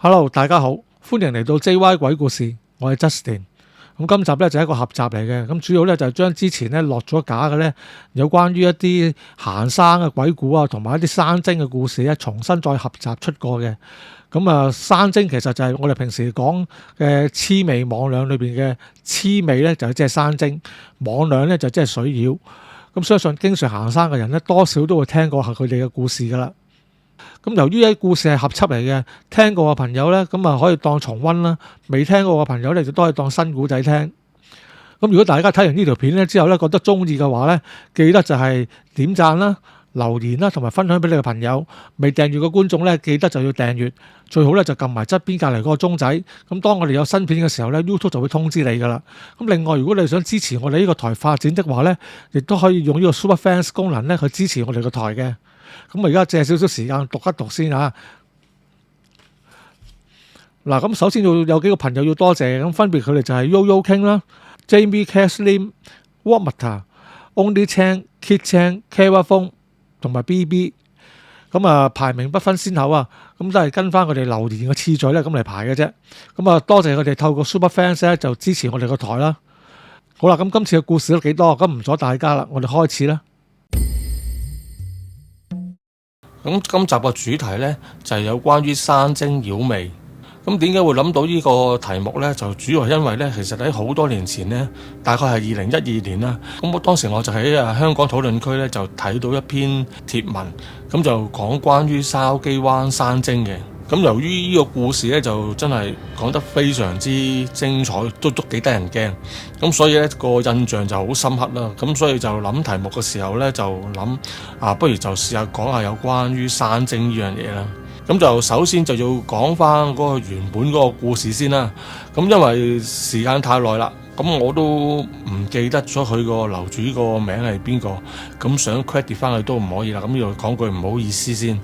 Hello，大家好，歡迎嚟到 JY 鬼故事，我係 Justin。咁今集咧就係一個合集嚟嘅，咁主要咧就係將之前咧落咗架嘅咧有關於一啲行山嘅鬼故啊，同埋一啲山精嘅故事咧，重新再合集出過嘅。咁啊，山精其實就係我哋平時講嘅魑魅魍魎裏邊嘅魑魅咧，就即係山精；魍魎咧就即係水妖。咁相信經常行山嘅人咧，多少都會聽過係佢哋嘅故事噶啦。咁由於呢啲故事係合輯嚟嘅，聽過嘅朋友呢，咁啊可以當重溫啦；未聽過嘅朋友呢，就都可以當新古仔聽。咁如果大家睇完呢條片呢之後呢，覺得中意嘅話呢，記得就係點讚啦、留言啦，同埋分享俾你嘅朋友。未訂閱嘅觀眾呢，記得就要訂閱，最好呢就撳埋側邊隔離嗰個鐘仔。咁當我哋有新片嘅時候呢， YouTube 就會通知你噶啦。咁另外，如果你想支持我哋呢個台發展的話呢，亦都可以用呢個 Super Fans 功能呢去支持我哋個台嘅。咁我而家借少少時間讀一讀先啊！嗱，咁首先有幾個朋友要多謝，咁分別佢哋就係 Yoyo King 啦、Jamie Caslim、Water、Only Chang、Kit Chang、Kara 風同埋 BB。咁啊，排名不分先後啊，咁都係跟翻佢哋留言嘅次序咧咁嚟排嘅啫。咁啊，多謝佢哋透過 Super Fans 咧就支持我哋個台啦。好啦，咁今次嘅故事都幾多，咁唔阻大家啦，我哋開始啦。咁今集嘅主題呢，就係有關於山精妖魅。咁點解會諗到呢個題目呢？就主要係因為呢，其實喺好多年前呢，大概係2012年啦。咁當時我就喺香港討論區呢，就睇到一篇貼文，咁就講關於筲箕灣山精嘅。咁由於呢個故事咧就真係講得非常之精彩，都幾得人驚，咁所以咧個印象就好深刻啦。咁所以就諗題目嘅時候咧就諗不如就試下講下有關於山精呢樣嘢啦。咁就首先就要講翻嗰個原本嗰個故事先啦。咁因為時間太耐啦，咁我都唔記得咗佢個樓主個名係邊個，咁想 credit 翻佢都唔可以啦。咁要講句唔好意思先。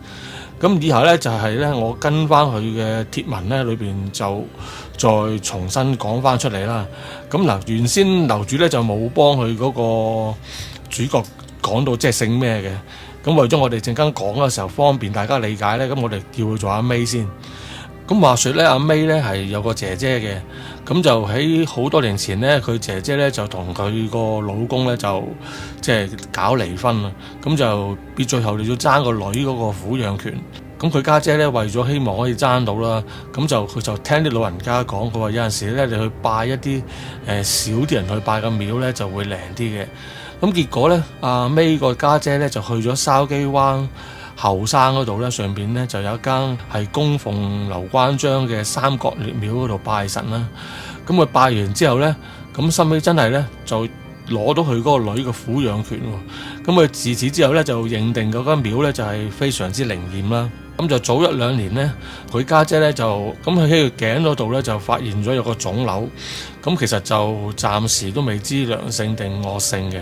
咁以後咧就係咧我跟翻佢嘅貼文咧裏邊就再重新講翻出嚟啦。咁嗱，原先樓主咧就冇幫佢嗰個主角講到即係姓咩嘅。咁為咗我哋陣間講嘅時候方便大家理解咧，咁我哋叫佢做阿 May 先。咁話說咧，阿 May 咧係有個姐姐嘅，咁就喺好多年前咧，佢姐姐咧就同佢個老公咧就即係搞離婚啦，咁就必最後你要爭個女嗰個撫養權。咁佢家姐咧為咗希望可以爭到啦，咁就佢就聽啲老人家講，佢話有陣時咧你去拜一啲少啲人去拜嘅廟咧就會靈啲嘅。咁結果咧，阿 May 個家姐咧就去咗筲箕灣後山嗰度咧，上邊咧就有一間係供奉劉關張嘅三角列廟嗰度拜神啦。咁佢拜完之後咧，咁收尾真係咧就攞到佢嗰個女嘅撫養權喎。咁佢自此之後咧就認定嗰間廟咧就係非常之靈驗啦。咁就早1-2年咧，佢家姐咧就咁佢喺佢頸嗰度咧就發現咗有個腫瘤。咁其實就暫時都未知良性定惡性嘅。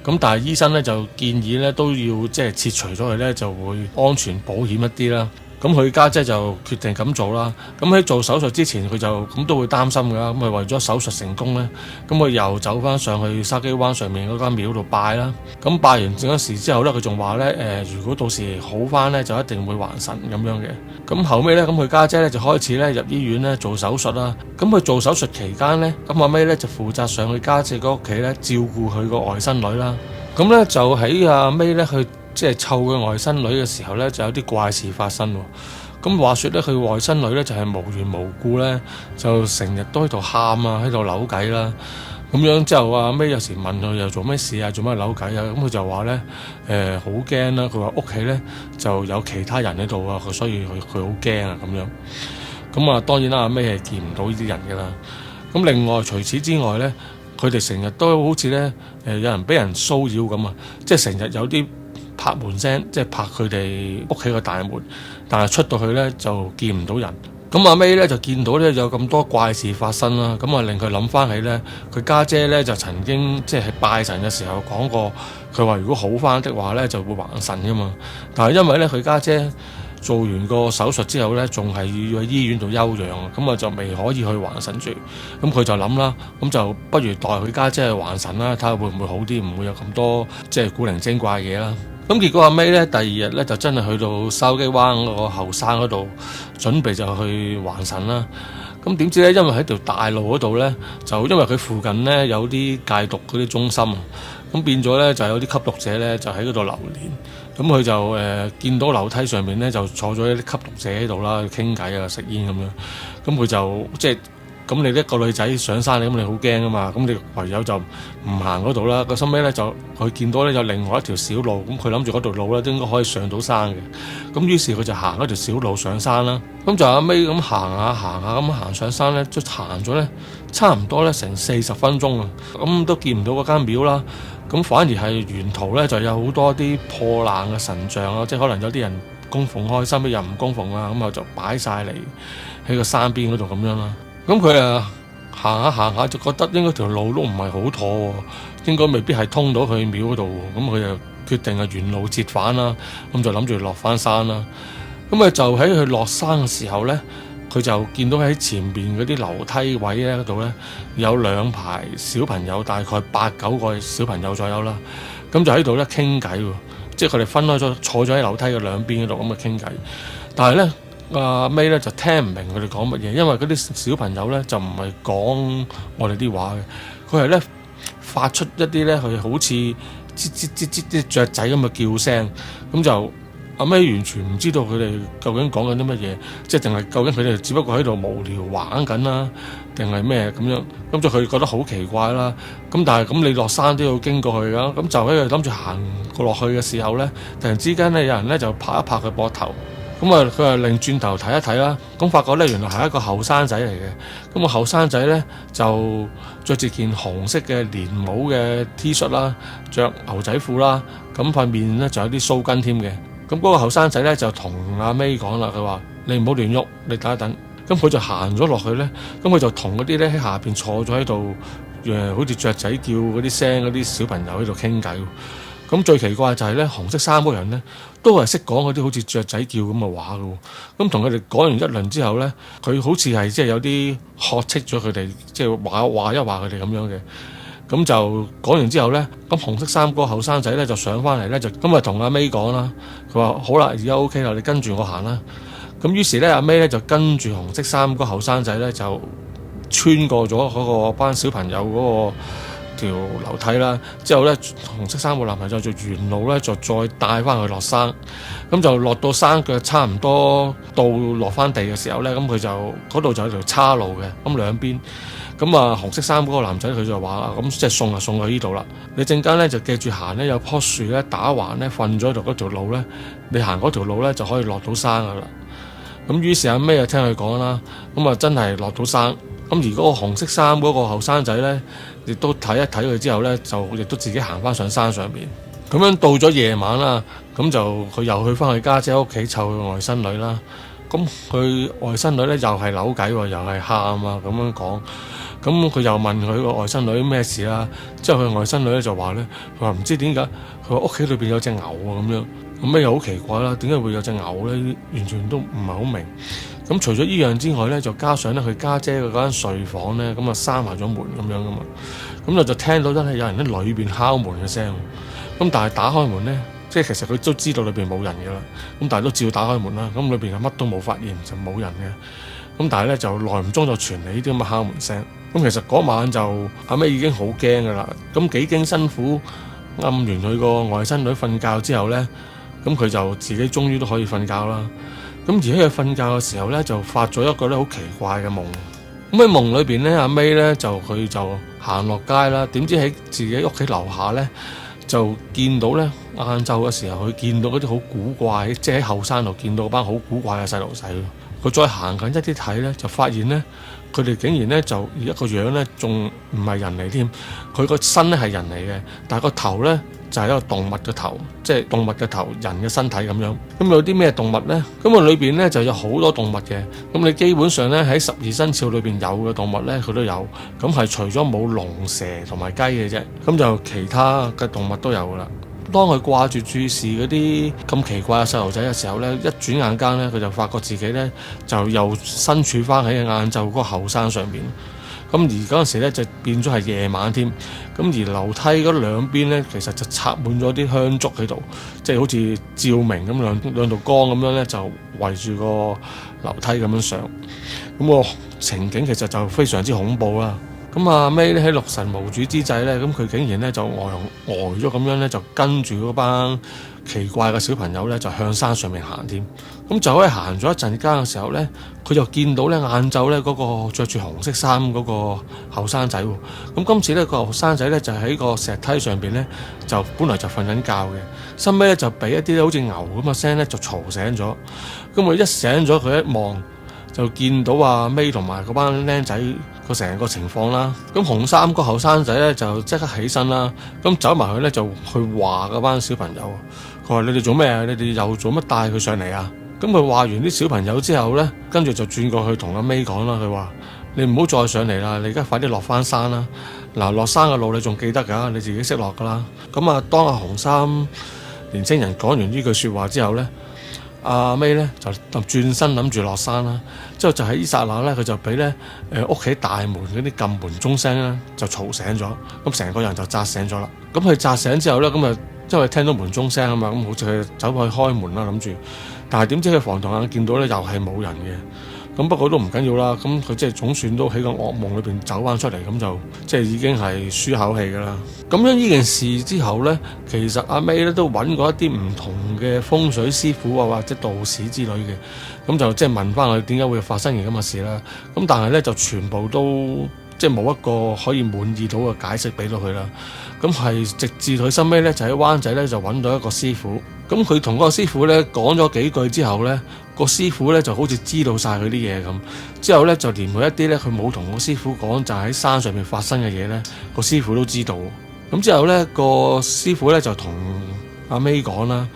咁但係醫生咧就建議咧都要即係切除咗佢咧就會安全保險一啲啦。咁佢家姐就決定咁做啦。咁喺做手術之前，佢就咁都會擔心㗎。咁佢為咗手術成功咧，咁佢又走翻上去筲箕灣上面嗰間廟度拜啦。咁拜完嗰時之後咧，佢仲話咧如果到時好翻咧，就一定會還神咁樣嘅。咁後尾咧，咁佢家姐咧就開始咧入醫院咧做手術啦。咁佢做手術期間咧，咁阿 May咧就負責上佢家姐嗰屋企咧照顧佢個外甥女啦。咁咧就喺阿 May咧去即係湊佢外甥女嘅時候咧，就有啲怪事發生喎。咁話說咧，佢外甥女咧就係無緣無故咧，就成日都喺度喊啊，喺度扭計啦。咁樣之後阿 May有時問佢又做咩事啊，做咩扭計啊？咁佢就話咧好驚啦。佢話屋企咧就有其他人喺度啊，所以佢好驚啊咁樣。咁啊當然啦，阿 May係見唔到呢啲人嘅啦。咁另外除此之外咧，佢哋成日都好似咧有人俾人騷擾咁啊，即係成日有啲拍門聲，即係拍佢哋屋企個大門，但係出到去咧就見唔到人。咁阿 May 咧就見到咧有咁多怪事發生啦，咁啊令佢諗翻起咧，佢家姐咧就曾經即係喺拜神嘅時候講過，佢話如果好翻的話咧就會還神噶嘛。但係因為咧佢家姐做完個手術之後咧，仲係要喺醫院度休養，咁啊就未可以去還神住。咁佢就諗啦，咁就不如代佢家姐去還神啦，睇下會唔會好啲，唔會有咁多即係古靈精怪嘢啦。咁結果阿 May 咧第二日咧就真係去到筲箕灣嗰個後山嗰度，準備就去還神啦。咁點知咧，因為喺條大路嗰度咧，就因為佢附近咧有啲戒毒嗰啲中心，咁變咗咧就有啲吸毒者咧就喺嗰度流連。咁佢就見到樓梯上面咧就坐咗一啲吸毒者喺度啦，傾偈啊、食煙咁樣。咁佢就即係咁你一個女仔上山，咁你好驚啊嘛。咁你唯有就唔行嗰度啦。個收尾咧就佢見到咧有另外一條小路，咁佢諗住嗰條路咧都應該可以上到山嘅。咁於是佢就行一條小路上山啦。咁就阿 May 咁行下咁行上山咧，就行咗咧差唔多咧成40分鐘啊。咁都見唔到嗰間廟啦。咁反而係沿途咧就有好多啲破爛嘅神像啊，即係可能有啲人供奉開心，又唔供奉啦，咁就擺晒嚟喺個山邊嗰度咁樣啦。咁佢行下就覺得應該條路都唔係好妥喎，應該未必係通到去廟嗰度。咁佢就決定係原路折返啦，咁就諗住落翻山啦。咁啊就喺佢落山嘅時候咧，佢就見到喺前邊嗰啲樓梯位咧嗰度咧有2排小朋友，大概8、9個小朋友左右啦。咁就喺度咧傾偈喎，即係佢哋分開咗坐咗喺樓梯嘅兩邊嗰度咁啊傾偈。但係咧阿 May 咧就聽唔明佢哋講乜嘢，因為嗰啲小朋友咧就唔係講我哋啲話嘅，佢係咧發出一啲咧佢好似吱啲雀仔咁嘅叫聲，咁就阿 May 完全唔知道佢哋究竟講緊啲乜嘢，即係定係究竟佢哋只不過喺度無聊玩緊啦，定係咩咁樣？咁就佢覺得好奇怪啦。咁但係咁你落山都要經過去㗎，咁就喺度諗住行過落去嘅時候咧，突然之間咧有人咧就拍一拍佢膊頭。咁啊，佢啊擰轉頭睇一睇啦，咁發覺咧原來係一個後生仔嚟嘅。咁個後生仔咧就着住件紅色嘅連帽嘅 T 恤啦，着牛仔褲啦，咁塊面咧就有啲鬚根添嘅。咁嗰個後生仔咧就同阿 May 講啦，佢話：你唔好亂喐，你等一等。咁佢就行咗落去咧，咁佢就同嗰啲咧喺下邊坐咗喺度，好似雀仔叫嗰啲聲嗰啲小朋友喺度傾偈。咁最奇怪就係咧，紅色衫嗰人咧都係識講嗰啲好似雀仔叫咁嘅話嘅。咁同佢哋講完一輪之後咧，佢好似係即係有啲呵斥咗佢哋，即係話一話佢哋咁樣嘅。咁就講完之後咧，咁紅色衫嗰個後生仔咧就上翻嚟咧，就咁啊同阿 May 講啦。佢話：好啦，而家 OK 啦，你跟住我行啦。咁於是咧，阿 May 咧就跟住紅色衫嗰個後生仔咧，就穿過咗嗰個班小朋友嗰個條樓梯啦。之後咧，紅色衫個男朋友就沿路咧就再帶翻佢落山。咁就落到山腳差唔多到落翻地嘅時候咧，咁佢就嗰度就有條岔路嘅，咁兩邊。咁啊，紅色衫嗰個男仔佢就話：咁即係送去呢度啦。你陣間咧就記住行咧，有棵樹咧打橫咧瞓咗喺度嗰條路咧，你行嗰條路咧就可以落到山噶啦。咁於是阿 May就聽佢講啦，咁啊真係落到山。咁而嗰個紅色衫嗰個後生仔咧，亦都睇一睇佢之後咧，就亦都自己行翻上山上邊。咁樣到咗夜晚啦，咁就佢又去翻佢家姐屋企湊佢外甥女啦。咁佢外甥女咧又係扭計喎，又係喊啊咁樣講。咁佢又問佢個外甥女咩事啦，之後佢外甥女咧就話咧，佢話唔知點解，佢話屋企裏邊有隻牛啊咁樣，咁咩又好奇怪啦，點解會有隻牛咧？完全都唔係好明。咁除咗依樣之外咧，就加上咧佢家姐嘅嗰間睡房咧，咁啊閂埋咗門咁樣噶嘛，咁就聽到真係有人喺裏邊敲門嘅聲。咁但係打開門咧，即係其實佢都知道裏邊冇人噶啦，咁但係都照打開門啦。咁裏邊係乜都冇發現，就冇人嘅。咁但係咧就耐唔中就傳嚟呢啲咁嘅敲門聲。咁其實嗰晚就阿 May已經好驚噶啦。咁幾經辛苦暗完佢個外甥女瞓覺之後咧，咁佢就自己終於都可以瞓覺啦。咁而喺佢瞓覺嘅時候咧，就發咗一個咧好奇怪嘅夢。咁喺夢裏邊咧，阿 May 咧佢就行落街啦。點知喺自己屋企樓下咧，就見到咧晏晝嘅時候，佢見到嗰啲好古怪，即係喺後山度見到班好古怪嘅細路仔。佢再行近一啲睇咧，就發現咧佢哋竟然咧就而一個樣咧仲唔係人嚟添。佢個身咧係人嚟嘅，但係個頭咧就係一個動物嘅頭，即係動物嘅頭，人嘅身體咁樣。咁有啲咩動物咧？咁啊裏邊咧就有好多動物嘅。咁你基本上咧喺12生肖裏邊有嘅動物咧，佢都有。咁係除咗冇龍蛇同埋雞嘅啫，咁就其他嘅動物都有噶啦。當佢掛住注視嗰啲咁奇怪嘅細路仔嘅時候咧，一轉眼間咧，佢就發覺自己咧就又身處翻喺晏晝嗰個後山上邊。咁咁而嗰陣時咧就變咗係夜晚添。咁而樓梯嗰兩邊咧，其實就插滿咗啲香燭喺度，即係好似照明咁兩道光咁樣咧，就圍住個樓梯咁樣上。咁個情景其實就非常之恐怖啦。咁阿 May 咧喺六神無主之際咧，咁佢竟然咧就呆咗咁樣咧，就跟住嗰班奇怪嘅小朋友咧，就向山上面行添。咁就可以行咗一陣間嘅時候咧，佢就見到咧晏晝咧嗰個着住紅色衫嗰個後生仔喎。咁今次咧個後生仔咧就喺個石梯上邊咧，就本來就瞓緊覺嘅，收尾咧就俾一啲好似牛咁嘅聲咧就嘈醒咗。咁佢一醒咗，佢一望就見到阿 May 同埋嗰班僆仔個成個情況啦。咁紅衫個後生仔咧就即刻起身啦，咁走埋去咧就去話嗰班小朋友，佢話：你哋做咩啊？你哋又做乜帶佢上嚟啊？咁佢話完啲小朋友之後咧，跟住就轉過去同阿 May 講啦。佢話：你唔好再上嚟啦，你而家快啲落翻山啦。嗱，落山嘅路你仲記得㗎？你自己識落㗎啦。咁啊，當阿紅衫年青人講完呢句説話之後咧，阿 May 咧就轉身諗住落山啦。之後就喺呢剎那咧，佢就俾咧屋企大門嗰啲撳門鐘聲咧就嘈醒咗，咁成個人就扎醒咗啦。咁佢扎醒之後咧，咁啊因為聽到門鐘聲啊嘛，咁好似佢走去開門啦諗住，但係點知佢防盜眼見到咧又係冇人嘅。咁不過都唔緊要啦，咁佢即係總算都喺個噩夢裏邊走翻出嚟，咁就即係已經係舒口氣噶啦。咁樣呢件事之後咧，其實阿 May 咧都揾過一啲唔同嘅風水師傅啊或者道士之類嘅，咁就即係問翻佢點解會發生件咁嘅事啦。咁但係咧就全部都即係冇一個可以滿意到嘅解釋俾到佢啦。咁係直至佢收尾咧就喺灣仔咧就揾到一個師傅，咁佢同嗰個師傅咧講咗幾句之後咧，個師傅咧就好似知道晒佢啲嘢咁，之後咧就連佢一啲咧佢冇同個師傅講就喺山上面發生嘅嘢咧，個師傅都知道。咁之後咧個師傅咧就同阿 May 講啦，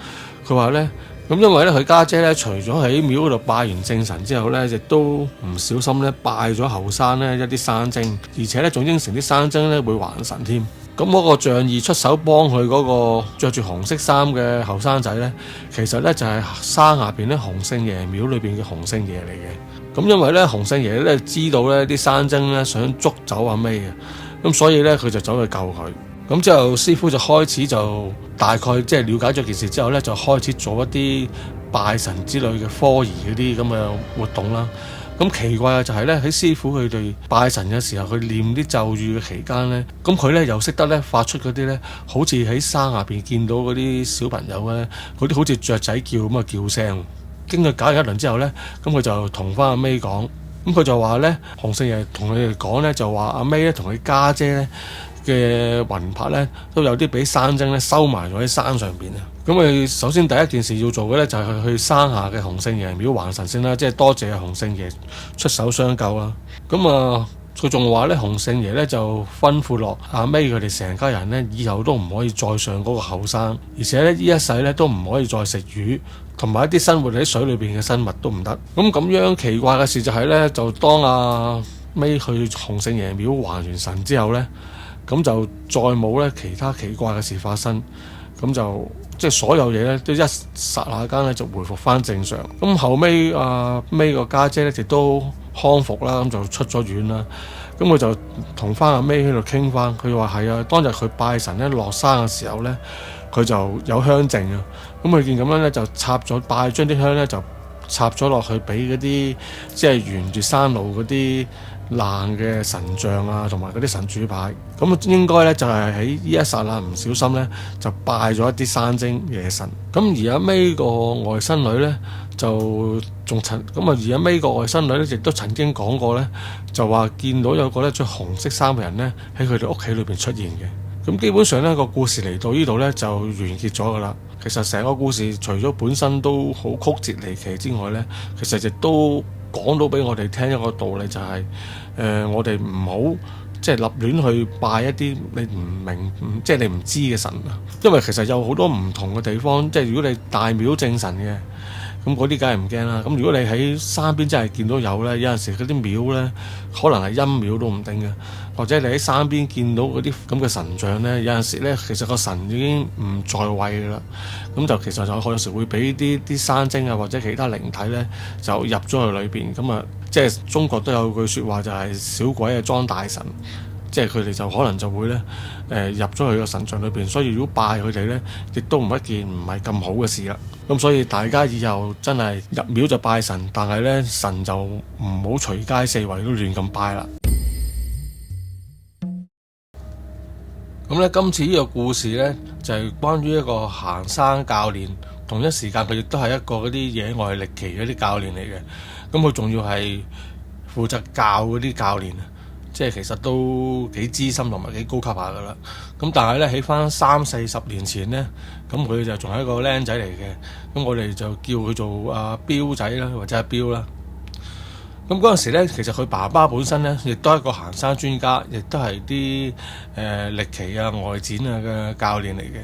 佢話咧咁因為咧佢家姐咧除咗喺廟嗰度拜完正神之後咧，亦都唔小心咧拜咗後山咧一啲山精，而且咧仲應承啲山精咧會還神添。咁嗰個仗義出手幫佢嗰個着住紅色衫嘅後生仔咧，其實咧就係山下邊咧洪聖爺廟裏邊嘅洪聖爺嚟嘅。咁因為咧洪聖爺咧知道咧啲山精咧想捉走阿 May 嘅，咁所以咧佢就走去救佢。咁之後師傅就開始就大概即係了解咗件事之後咧，就開始做一啲拜神之類嘅科儀嗰啲咁嘅活動啦。咁奇怪嘅就係咧，喺師傅佢哋拜神嘅時候，佢念啲咒語嘅期間咧，咁佢咧又識得咧發出嗰啲咧，好似喺山下邊見到嗰啲小朋友咧，嗰啲好似雀仔叫咁嘅叫聲。經過搞完一輪之後咧，咁佢就同翻阿 May 講，咁佢就話咧，洪聖爺同佢哋講咧，就話阿 May 咧同佢家姐咧嘅魂魄咧都有啲俾山精咧收埋咗喺山上邊啊！咁佢首先第一件事要做嘅咧就係去山下嘅洪聖爺廟還神先啦，即係多謝洪聖爺出手相救啦。咁啊，佢仲話咧洪聖爺咧就吩咐落阿 May 佢哋成家人咧以後都唔可以再上嗰個後山，而且咧呢一世咧都唔可以再食魚，同埋一啲生活喺水裏邊嘅生物都唔得。咁樣奇怪嘅事就係咧，就當阿 May 去洪聖爺廟還完神之後咧，咁就再冇咧其他奇怪嘅事發生，咁就即係所有嘢咧都一剎那間咧就回復翻正常。咁後尾阿 May 個家姐咧亦都康復啦，咁就出咗院啦。咁佢就同翻阿 May 喺度傾翻，佢話係啊，當日佢拜神咧落山嘅時候咧，佢就有香剩啊。咁佢見咁樣咧就插咗拜將啲香咧就插咗落去俾嗰啲即係沿住山路嗰啲爛嘅神像啊，同埋嗰啲神主牌，咁應該咧就係喺呢一剎那唔小心咧就拜咗一啲山精野神。咁而阿 May 個外甥女咧就仲而阿 May 個外甥女咧亦都曾經講過咧，就話見到有個咧着紅色衫嘅人咧喺佢哋屋企裏邊出現嘅。咁基本上咧個故事嚟到呢度咧就完結咗噶啦。其實成個故事除咗本身都好曲折離奇之外咧，其實亦都講到俾我哋聽一個道理，就係我哋唔好即係立亂去拜一啲你唔明即係你唔知嘅神啊。因為其實有好多唔同嘅地方，即係如果你大廟正神嘅，咁嗰啲梗係唔驚啦。咁如果你喺山邊真係見到有咧，有陣時嗰啲廟咧，可能係陰廟都唔定嘅，或者你喺山邊見到嗰啲咁嘅神像咧，有陣時咧其實個神已經唔在位㗎啦。咁就其實就有時會俾啲山精啊或者其他靈體咧就入咗去裏邊。咁啊，即係中國都有句説話就係小鬼啊裝大神。即係佢哋就可能就會咧入咗去個神像裏邊，所以如果拜佢哋咧，亦都唔係一件唔係咁好嘅事啦。咁所以大家以後真係入廟就拜神，但係咧神就唔好隨街四圍都亂咁拜啦。咁咧今次呢個故事咧就係關於一個行山教練，同一時間佢亦都係一個嗰啲野外歷奇嗰啲教練嚟嘅。咁佢仲要係負責教嗰啲教練啊。即係其實都幾資深同埋幾高級下噶啦，咁但係咧喺翻30-40年前咧，咁佢就仲係一個僆仔嚟嘅，咁我哋就叫佢做阿彪仔啦，或者阿彪啦。咁嗰陣時咧，其實佢爸爸本身咧，亦都係一個行山專家，亦都係啲歷奇啊、外展啊嘅教練嚟嘅。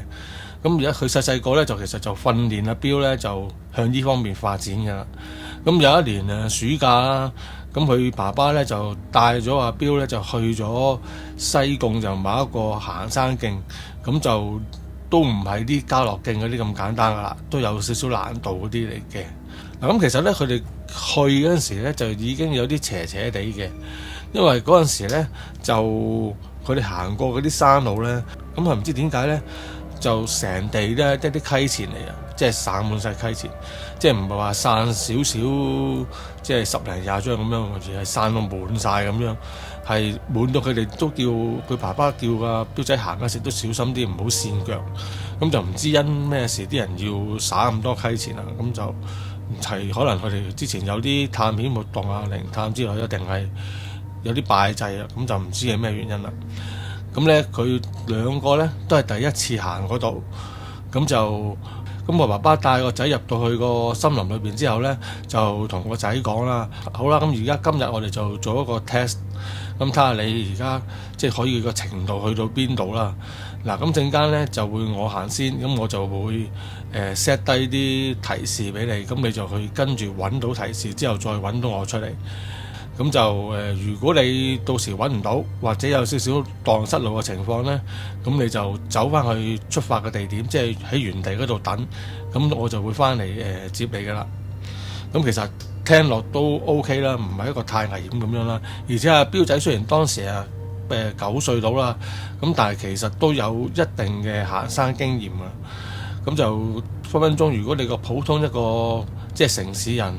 咁而家佢細細個咧，就其實就訓練阿彪咧，就向呢方面發展㗎啦。咁有一年暑假啦。咁佢爸爸咧就帶咗阿彪咧就去咗西貢，就某一個行山徑，咁就都唔係啲家樂徑嗰啲咁簡單噶啦，都有少少難度嗰啲嚟嘅。嗱，咁其實咧佢哋去嗰陣時咧就已經有啲斜斜地嘅，因為嗰陣時咧就佢哋行過嗰啲山路咧，咁係唔知點解咧就成地咧一啲溪錢嚟啊！即係散滿晒溪錢，即係唔係話散少少，即係10零20張咁樣，而係散到滿晒咁樣，係滿到佢哋都叫佢爸爸叫阿彪仔行嗰時都小心啲，唔好跣腳。咁就唔知因咩事啲人要撒咁多溪錢啊？咁就係可能佢哋之前有啲探險活動啊、靈探之類，一定係有啲拜祭啊，咁就唔知係咩原因啦。咁咧佢兩個咧都係第一次行嗰度，咁我爸爸帶個仔入到去個森林裏邊之後咧，就同個仔講啦，好啦，咁而家今日我哋就做一個 test， 咁睇下你而家即係可以個程度去到邊度啦。嗱，咁陣間咧就會我行先，咁我就會set 低啲提示俾你，咁你就去跟住揾到提示之後再揾到我出嚟。咁就如果你到時揾唔到，或者有少少蕩失路嘅情況呢，咁你就走翻去出發嘅地點，即係喺原地嗰度等，咁我就會翻嚟接你噶啦。咁其實聽落都 OK 啦，唔係一個太危險咁樣啦。而且阿彪仔雖然當時9歲到啦，咁但係其實都有一定嘅行山經驗啊。咁就分分鐘，如果你個普通一個即係城市人，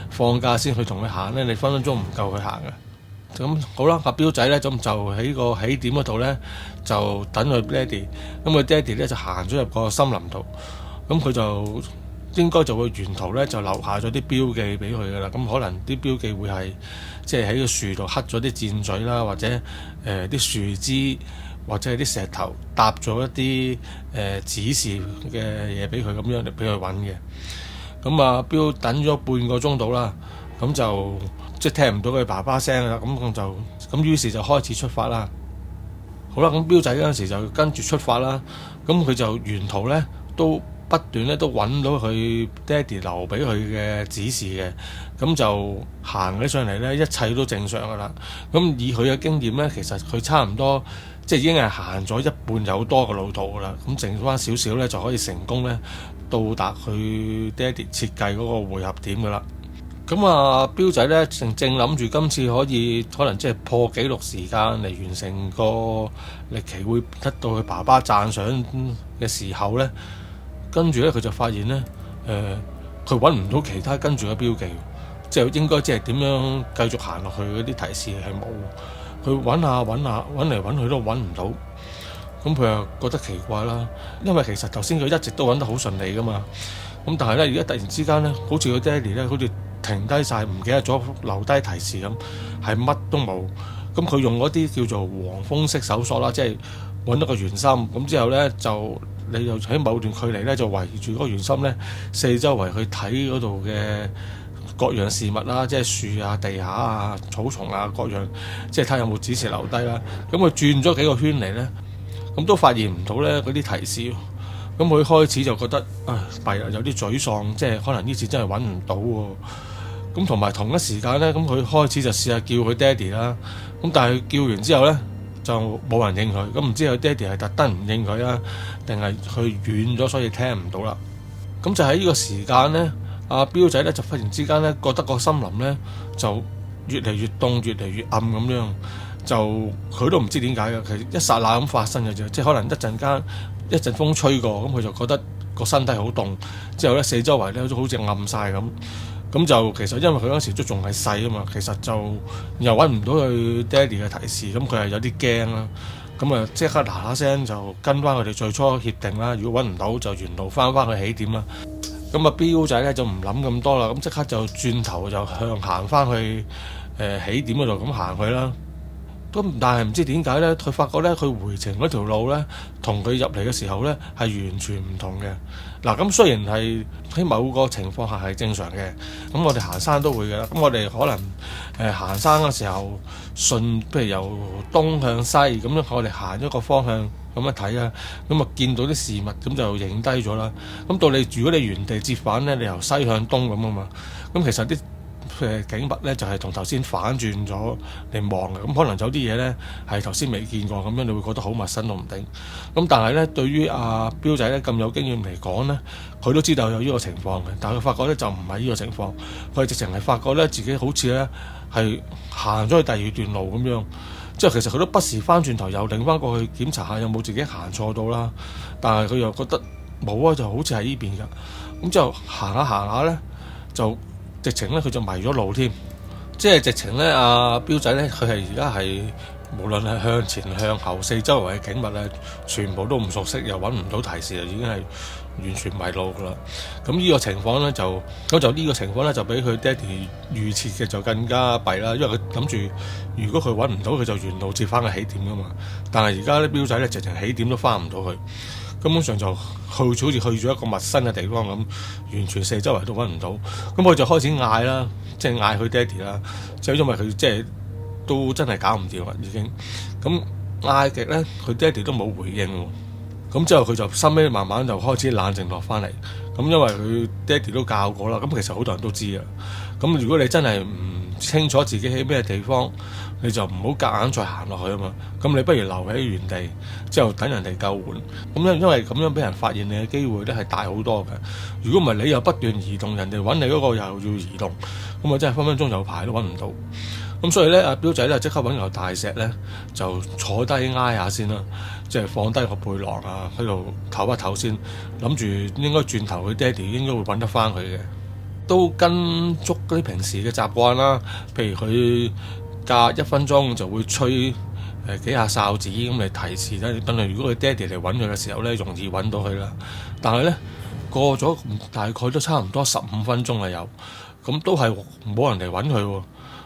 放假先去同佢行咧，你分分鐘唔夠佢行嘅。咁好啦，阿彪仔咧咁就喺個起點嗰度咧，就等佢爹哋。咁佢爹哋咧就行咗入個森林度，咁佢就應該就會沿途咧就留下咗啲標記俾佢噶啦。咁可能啲標記會係即係喺個樹度刻咗啲箭嘴啦，或者啲樹枝或者係啲石頭搭咗一啲指示嘅嘢俾佢，咁樣嚟俾佢揾嘅。咁阿彪等咗半個鐘到啦，咁就即係聽唔到佢爸爸聲啦，咁於是就開始出發啦。好啦，咁彪仔嗰陣時就跟住出發啦，咁佢就沿途咧都不斷咧都揾到佢爹哋留俾佢嘅指示嘅，咁就行起上嚟咧一切都正常噶啦。咁以佢嘅經驗咧，其實佢差唔多即係已經係行咗一半有多嘅路途噶啦，咁剩翻少少咧就可以成功咧到達佢爹哋設計嗰個匯合點噶啦。咁啊，彪仔咧正諗住今次可能即係破紀錄時間嚟完成個歷奇，會得到佢爸爸讚賞嘅時候咧，跟住咧佢就發現咧，佢揾唔到其他跟住嘅標記，即係應該即係點樣繼續行落去嗰啲提示係冇。佢揾嚟揾去都揾唔到，咁佢又覺得奇怪啦。因為其實頭先佢一直都揾得好順利噶嘛，咁但係咧而家突然之間咧，好似佢爹哋咧，好似停低晒，唔記得咗留低提示咁，係乜都冇。咁佢用嗰啲叫做黃蜂式搜索啦，即係揾到個圓心，咁之後咧你就喺某段距離咧就圍住嗰個圓心咧，四周圍去睇嗰度嘅各樣事物啦，即係樹啊、地下啊、草叢啊，各樣即係睇有冇指示留低啦。咁佢轉咗幾個圈嚟咧，咁都發現唔到咧嗰啲提示。咁佢開始就覺得弊啦，有啲沮喪，即係可能呢次真係揾唔到喎。咁同埋同一時間咧，咁佢開始就試下叫佢爹哋啦。咁但係叫完之後咧，就冇人應佢。咁唔知佢爹哋係特登唔應佢啊，定係佢遠咗所以聽唔到啦。咁就喺呢個時間咧，阿彪仔咧就忽然之間咧覺得個森林咧就越嚟越凍，越嚟越暗咁樣。就佢都唔知點解嘅，其實一剎那咁發生嘅啫。即係可能一陣風吹過，咁佢就覺得個身體好凍。之後咧四周圍咧都好似暗晒咁。咁就其實因為佢嗰時都仲係細啊嘛，其實就又揾唔到佢爹哋嘅提示，咁佢係有啲驚啦。咁啊即刻嗱嗱聲就跟翻佢哋最初協定啦。如果揾唔到就沿路翻去起點啦。咁啊彪仔咧就唔諗咁多啦，咁即刻就轉頭就向行翻去起點嗰度咁行去啦。咁但係唔知點解咧，佢發覺咧佢回程嗰條路咧，同佢入嚟嘅時候咧係完全唔同嘅。嗱，咁雖然係喺某個情況下係正常嘅，咁我哋行山都會嘅啦。咁我哋可能行山嘅時候譬如由東向西咁樣，我哋行一個方向咁樣睇啊，咁啊見到啲事物咁就影低咗啦。咁到如果你原地折返咧，你由西向東咁啊嘛，咁其實啲景物咧就係同頭先反轉咗嚟望嘅，咁可能有啲嘢咧係頭先未見過，咁樣你會覺得好陌生都唔定。咁但係咧對於阿彪仔咧咁有經驗嚟講咧，佢都知道有呢個情況嘅，但係佢發覺咧就唔係呢個情況，佢直情係發覺咧自己好似咧係行咗去第二段路咁樣，即係其實佢都不時翻轉頭又擰翻過去檢查下有冇自己行錯到啦，但係佢又覺得冇啊，就好似喺呢邊㗎。咁之後行下咧就直情咧佢就迷咗路添，即係直情咧阿彪仔咧佢係而家係無論係向前向後四周圍嘅景物咧，全部都唔熟悉，又揾唔到提示，已經係完全迷路噶啦。咁呢個情況咧就呢個情況咧就比佢爹哋預設嘅就更加弊啦，因為佢諗住如果佢揾唔到佢就沿路接翻個起點噶嘛，但係而家啲彪仔咧直情起點都翻唔到去。根本上就好似去咗一個陌生嘅地方咁，完全四周圍都揾唔到。咁佢就開始嗌啦，即係嗌佢爹哋啦。即係因為佢即係都真係搞唔掂啦，已經。咁嗌極咧，佢爹哋都冇回應喎。咁之後佢就收尾慢慢就開始冷靜落翻嚟。咁因為佢爹哋都教過啦，咁其實好多人都知啊。咁如果你真係唔清楚自己喺咩地方，你就唔好夾硬再行落去啊嘛。咁你不如留喺原地，之後等人哋救援。咁因為咁樣俾人發現你嘅機會咧係大好多嘅。如果唔係你又不斷移動，人哋揾你嗰個又要移動，咁啊真係分分鐘有排都揾唔到。咁所以咧，阿彪仔咧即刻揾嚿大石咧，就坐低挨下先啦，即係放低個背囊啊，喺度唞一唞先，諗住應該轉頭佢爹哋應該會揾得翻佢嘅。都跟足嗰啲平時嘅習慣啦，譬如佢隔1分鐘就會吹幾下哨子咁嚟提示咧，等佢如果佢爹哋嚟揾佢嘅時候咧，容易揾到佢啦。但係咧過咗大概都差唔多15分鐘啦，又咁都係冇人嚟揾佢喎。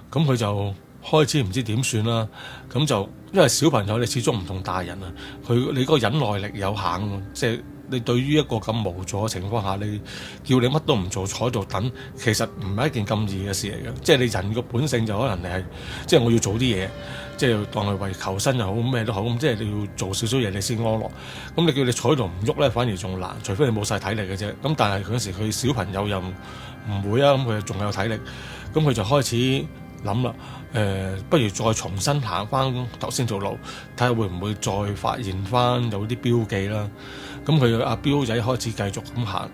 咁佢就開始唔知點算啦。咁就因為小朋友你始終唔同大人啊，你個忍耐力有限喎，即係你對於一個咁無助嘅情況下，你叫你乜都唔做，坐喺度等，其實唔係一件咁易嘅事嚟嘅。即係你人個本性就可能你係，即係我要做啲嘢，即係當係為求生又好，咩都好，咁即係你要做少少嘢你先安樂。咁你叫你坐喺度唔喐咧，反而仲難，除非你冇晒體力嘅啫。咁但係嗰時佢小朋友又唔會啊，咁佢仲有體力，咁佢就開始諗啦，不如再重新行翻頭先條路，睇下會唔會再發現翻有啲標記啦。咁佢阿彪仔開始繼續咁行，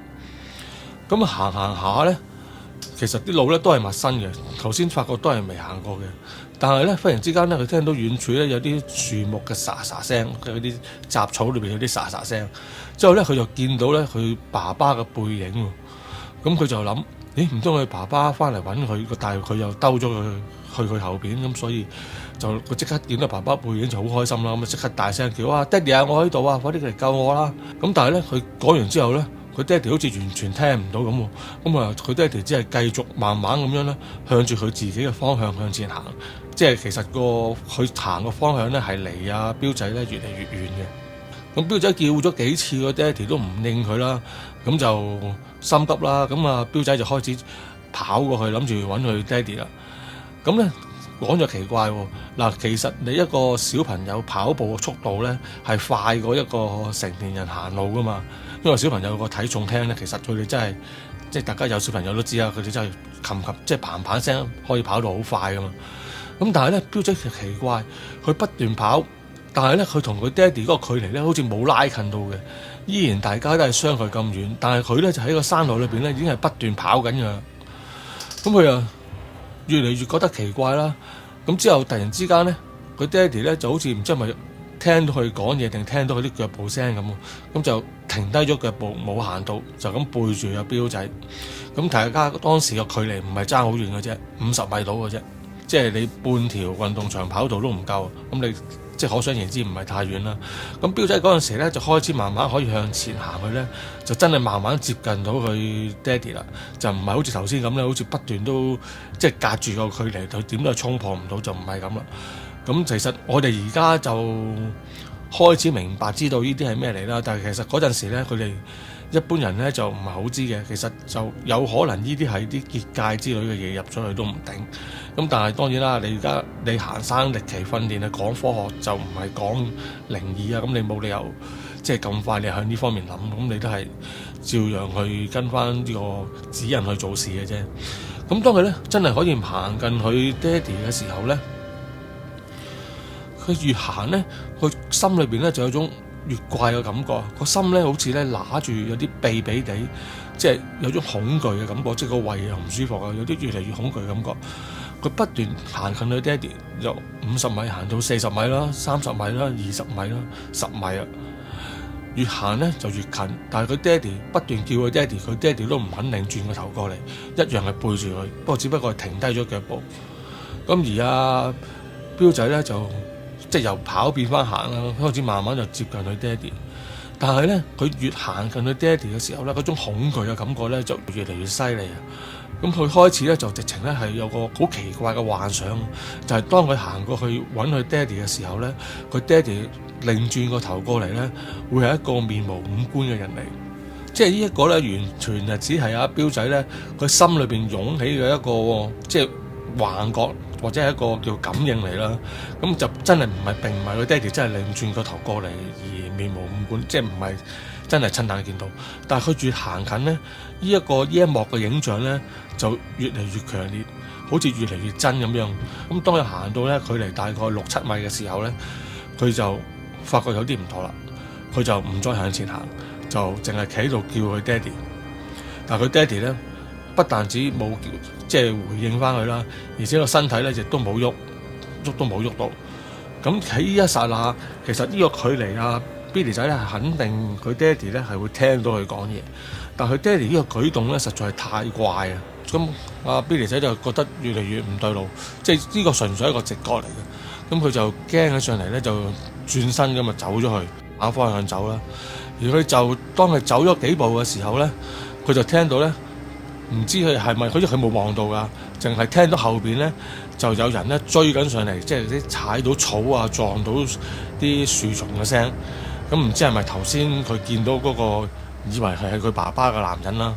咁行下咧，其實啲路咧都係陌生嘅，頭先發覺都係未行過嘅。但係咧，忽然之間咧，佢聽到遠處咧有啲樹木嘅沙沙聲，嗰啲雜草裏邊有啲沙沙聲。之後咧，佢就見到咧佢爸爸嘅背影喎。咁佢就諗，唔通佢爸爸翻嚟揾佢，但係佢又兜咗佢去佢後邊，咁所以就佢即刻見到爸爸背影就好開心啦。咁即刻大聲叫啊，爹哋啊，我喺度啊，快啲嚟救我啦！咁但係咧，佢講完之後咧，佢爹哋好似完全聽唔到咁喎。咁啊，佢爹哋只係繼續慢慢咁樣咧，向住佢自己嘅方向向前行。即係其實佢行嘅方向咧係離阿彪仔咧越嚟越遠嘅。咁彪仔叫咗幾次，個爹哋都唔應佢啦，咁就心急啦。咁啊，彪仔就開始跑過去，諗住揾佢爹哋啦。咁咧講就奇怪喎。嗱，其實你一個小朋友跑步嘅速度咧係快過一個成年人行路噶嘛。因為小朋友個體重輕咧，其實佢哋真係即係大家有小朋友都知啊，佢哋真係琴即係嘭嘭聲可以跑到好快噶嘛。咁但係咧，標仔奇怪，佢不斷跑，但係咧佢同佢爹哋嗰個距離咧好似冇拉近到嘅，依然大家都係相距咁遠。但係佢咧就喺個山路裏邊咧已經係不斷跑緊㗎啦。咁佢又越嚟越覺得奇怪啦。咁之後突然之間咧，佢爹哋咧就好似唔知係咪聽到佢講嘢定聽到佢啲腳步聲咁，咁就停低咗腳步，冇行到，就咁背住阿標仔。咁大家當時個距離唔係爭好遠嘅啫，50米到嘅啫，即係你半條運動場跑道都唔夠。咁你即係可想而知唔係太遠啦。咁標仔嗰陣時咧就開始慢慢可以向前行去咧，就真係慢慢接近到佢爹哋啦。就唔係好似頭先咁咧，好似不斷都即係隔住個距離，佢點都係衝破唔到，就唔係咁啦。咁其實我哋而家就開始明白知道呢啲係咩嚟啦。但係其實嗰陣時咧，佢哋一般人咧就唔係好知嘅。其實就有可能呢啲係啲結界之類嘅嘢入咗去都唔定。咁但係當然啦，你而家你行山歷奇訓練啊，講科學就唔係講靈異啊。咁你冇理由即係咁快你向呢方面諗，咁你都係照樣去跟翻呢個指引去做事嘅啫。咁當佢咧真係可以行近佢爹哋嘅時候咧，佢越行咧，佢心裏邊咧就有種越怪嘅感覺，個心咧好似咧揦住有啲痹痹地，即係有種恐懼嘅感覺，即係個胃又唔舒服啊，有啲越嚟越恐懼嘅感覺。佢不斷行近佢爹哋，由50米行到40米啦、30米啦、20米啦、10米啊，越行咧就越近。但係佢爹哋不斷叫佢爹哋，佢爹哋都唔肯擰轉個頭過嚟，一樣係背住佢，不過只不過係停低咗腳步。咁而阿標仔咧就即係由跑變翻行啦，開始慢慢就接近佢爹哋。但係咧，佢越行近佢爹哋嘅時候咧，嗰種恐懼嘅感覺咧就越嚟越犀利啊！咁佢開始咧就直情咧係有個好奇怪嘅幻想，就係當佢行過去揾佢爹哋嘅時候咧，佢爹哋擰轉個頭過嚟咧，會係一個面無五官嘅人嚟。即係呢一個咧，完全係只係阿標仔咧，佢心裏邊湧起嘅一個即係幻覺，或者係一個叫感應嚟啦。咁就真係並唔係佢爹哋真係擰轉個頭過嚟而面無五官，即係唔係真係親眼見到。但係佢越行近咧，呢一幕嘅影像咧就越嚟越強烈，好似越嚟越真咁樣。咁當佢行到咧距離大概6-7米嘅時候咧，佢就發覺有啲唔妥啦，佢就唔再向前行，就淨係企喺度叫佢爹哋。但係佢爹哋咧不但止冇即係回應翻佢啦，而且個身體咧亦都冇喐都冇喐到。咁喺呢一剎那，其實呢個距離啊 Billy 仔咧係肯定佢爹哋咧係會聽到佢講嘢，但佢爹哋呢個舉動咧實在係太怪啊！咁阿 Billy 仔就覺得越嚟越唔對路，即係呢個純粹係一個直覺嚟嘅。咁佢就驚起上嚟咧，就轉身咁啊走咗去反方向走啦。而佢就當佢走咗幾步嘅時候咧，佢就聽到咧，唔知佢係咪，好似佢冇望到㗎，淨係聽到後邊咧就有人咧追緊上嚟，即係啲踩到草啊、撞到啲樹叢嘅聲。咁唔知係咪頭先佢見到嗰個以為係佢爸爸嘅男人啦？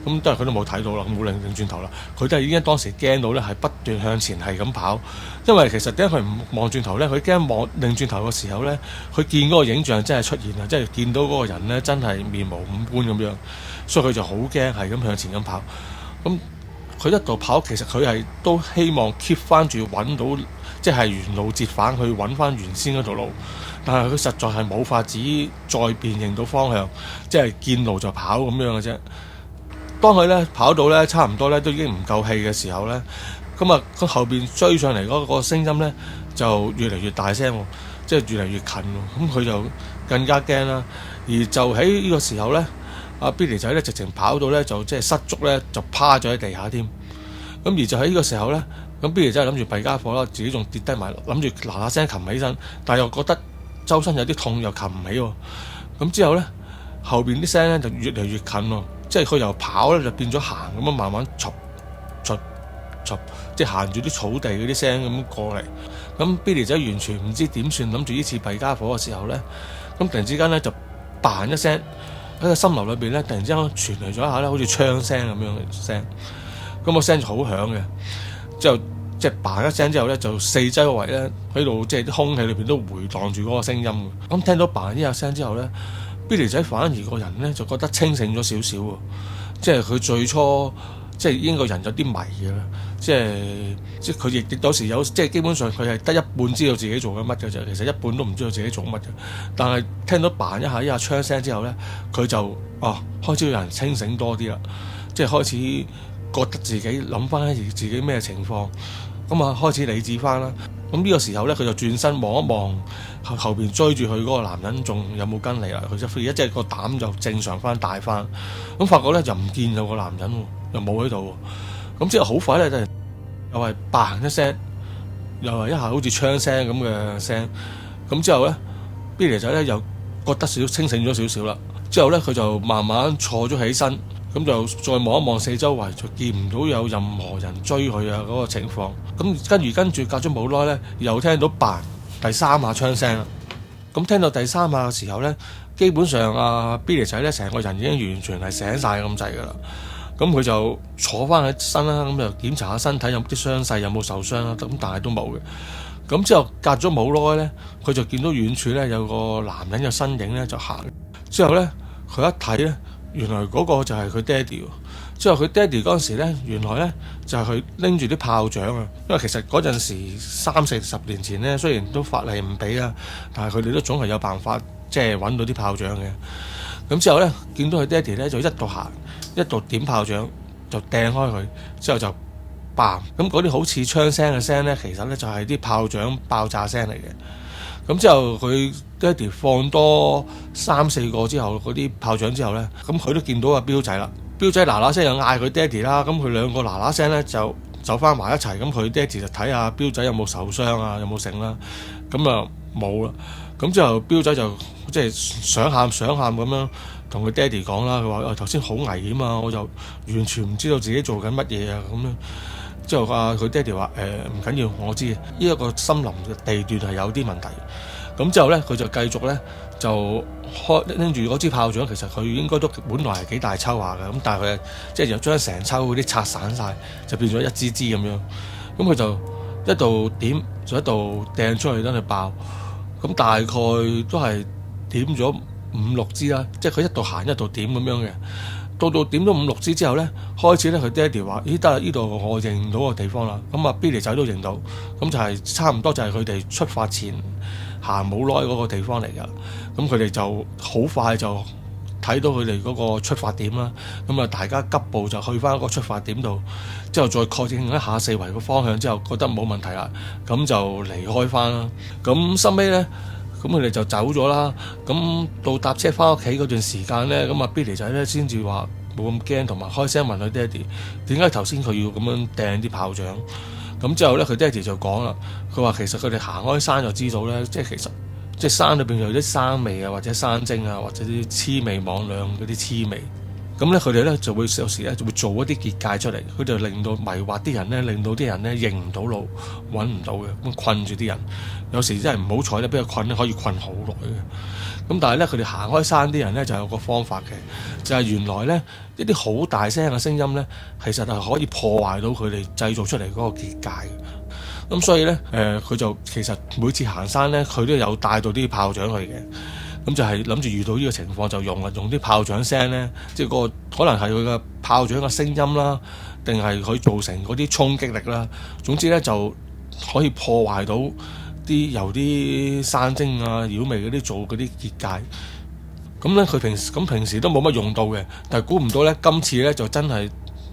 咁都係佢都冇睇到啦，冇擰轉頭啦。佢都係已經當時驚到咧，係不斷向前係咁跑。因為其實點解佢唔望轉頭咧？佢驚望擰轉頭嘅時候咧，佢見嗰個影像真係出現啊！即係見到嗰個人咧，真係面無五官咁樣，所以佢就好驚，係咁向前咁跑。咁佢一度跑，其實佢係都希望 keep 翻住揾到，即係原路折返去揾翻原先嗰條路。但係佢實在係冇法子再辨認到方向，即係見路就跑咁樣嘅啫。當佢咧跑到咧差唔多咧都已經唔夠氣嘅時候咧，咁啊佢後邊追上嚟嗰個聲音咧就越嚟越大聲，即係越嚟越近。咁佢就更加驚啦。而就喺呢個時候咧，阿 Billy 仔咧直情跑到咧就即係失足咧就趴咗喺地下添。咁而就喺呢個時候咧，咁 Billy 仔諗住弊家伙啦，自己仲跌低埋，諗住嗱嗱聲擒起身，但係又覺得周身有啲痛，又擒唔起喎。咁之後咧，後邊啲聲咧就越嚟越近喎，即係佢由跑咧就變咗行咁樣，慢慢嘈，即係行住啲草地嗰啲聲咁過嚟。咁 Billy 仔完全唔知點算，諗住呢次弊家伙嘅時候咧，咁突然之間咧就嘭一聲喺個森林裏邊咧，突然之間傳嚟咗一下咧，好似槍聲咁樣嘅聲。咁個聲就好響嘅，之後即係嘭一聲之後咧，就四周圍咧喺度，即係啲空氣裏邊都回盪住嗰個聲音。咁聽到嘭一聲之後咧，Billy 仔反而個人咧就覺得清醒咗少少喎。即係佢最初即係應該人有啲迷嘅啦，即係佢亦有時有即係基本上佢係得一半知道自己做緊乜嘅啫，其實一半都唔知道自己做乜嘅。但係聽到嘭一下槍聲之後咧，佢就開始有人清醒多啲啦，即係開始覺得自己諗翻自己咩情況，咁開始理智翻啦。咁呢個時候咧，佢就轉身望一望後邊追住佢嗰個男人仲有冇跟嚟啦。佢就而家即係個膽就正常翻大翻，咁發覺咧就唔見有個男人喎，又冇喺度喎。咁之後好快咧就又係嘭一聲，又係一下好似槍聲咁嘅聲。咁之後咧 Billy 仔咧又覺得清醒咗少少啦。之後咧佢就慢慢坐咗起身。咁就再望一望四周圍，就見唔到有任何人追佢啊嗰個情況。咁跟住隔咗冇耐咧，又聽到嘭第三下槍聲啦。咁聽到第三下嘅時候咧，基本上Billy 仔咧成個人已經完全係醒晒咁滯噶啦。咁佢就坐翻起身啦，咁就檢查下身體有冇啲傷勢，有冇受傷啦。咁但係都冇嘅。咁之後隔咗冇耐咧，佢就見到遠處咧有個男人嘅身影咧就行。之後咧佢一睇咧。原來嗰個就係佢爹哋喎。之後佢爹哋嗰陣時咧，原來咧就係佢拎住啲炮仗啊。因為其實嗰陣時30-40年前咧，雖然都法例唔俾啊，但係佢哋都總係有辦法即係揾到啲炮仗嘅。咁之後咧，見到佢爹哋咧就一度行一度點炮仗，就掟開佢，之後就嘭。咁嗰啲好似槍聲嘅聲咧，其實咧就係啲炮仗爆炸聲嚟嘅。咁之後佢爹哋放多3-4個之後嗰啲炮仗之後咧，咁佢都見到阿彪仔啦。彪仔嗱嗱聲又嗌佢爹哋啦，咁佢兩個嗱嗱聲咧就走翻埋一齊。咁佢爹哋就睇下彪仔有冇受傷啊，有冇剩啦。咁冇啦。咁之後彪仔就即係想喊咁樣同佢爹哋講啦。佢話頭先好危險啊，我就完全唔知道自己做緊乜嘢啊咁樣。之後佢爹哋話唔緊要，我知呢一個森林嘅地段係有啲問題。咁之後咧，佢就繼續咧就拎住嗰支炮仗，其實佢應該都本來係幾大抽下嘅。咁但係佢即係又將成抽嗰啲拆散晒，就變咗一支支咁樣。咁佢就一度點，就一度掟出去等佢爆。咁大概都係點咗5-6支啦，即係佢一度行一度點咁樣嘅。到點咗5-6支之後咧，開始咧佢爹哋話：咦，得啦，呢度我認到個地方啦。咁Billy仔都認到，咁就係差唔多就係佢哋出發前行冇耐嗰個地方嚟㗎。咁佢哋就好快就睇到佢哋嗰個出發點啦。咁大家急步就去翻嗰個出發點度，之後再確認一下四圍個方向之後，覺得冇問題啦，咁就離開翻啦。咁收尾咧。咁佢哋就走咗啦。咁到搭車翻屋企嗰段時間咧，咁Billy仔咧先至話冇咁驚，同埋開聲問佢爹哋點解頭先佢要咁樣掟啲炮仗。咁之後咧，佢爹哋就講啦，佢話其實佢哋行開山就知道咧，即係其實即係山裏邊有啲山味啊，或者山精啊，或者啲魑魅魍魎嗰啲魑魅。咁咧，佢哋咧就會有時咧就會做一啲結界出嚟，佢就令到迷惑啲人咧，令到啲人咧認唔到路，揾唔到嘅，咁困住啲人。有時真係唔好彩咧，俾佢困咧可以困好耐嘅。咁但係咧，佢哋行開山啲人咧就有個方法嘅，就係原來咧一啲好大聲嘅聲音咧，其實係可以破壞到佢哋製造出嚟嗰個結界嘅。咁所以咧，佢就其實每次行山咧，佢都有帶到啲炮仗去嘅。咁就係諗住遇到呢個情況就用啲炮仗聲咧，即係個可能係佢嘅炮仗嘅聲音啦，定係佢造成嗰啲衝擊力啦。總之咧就可以破壞到由啲山精啊、妖魅嗰啲做嗰啲結界。咁咧佢平時都冇乜用到嘅，但係估唔到咧今次咧就真係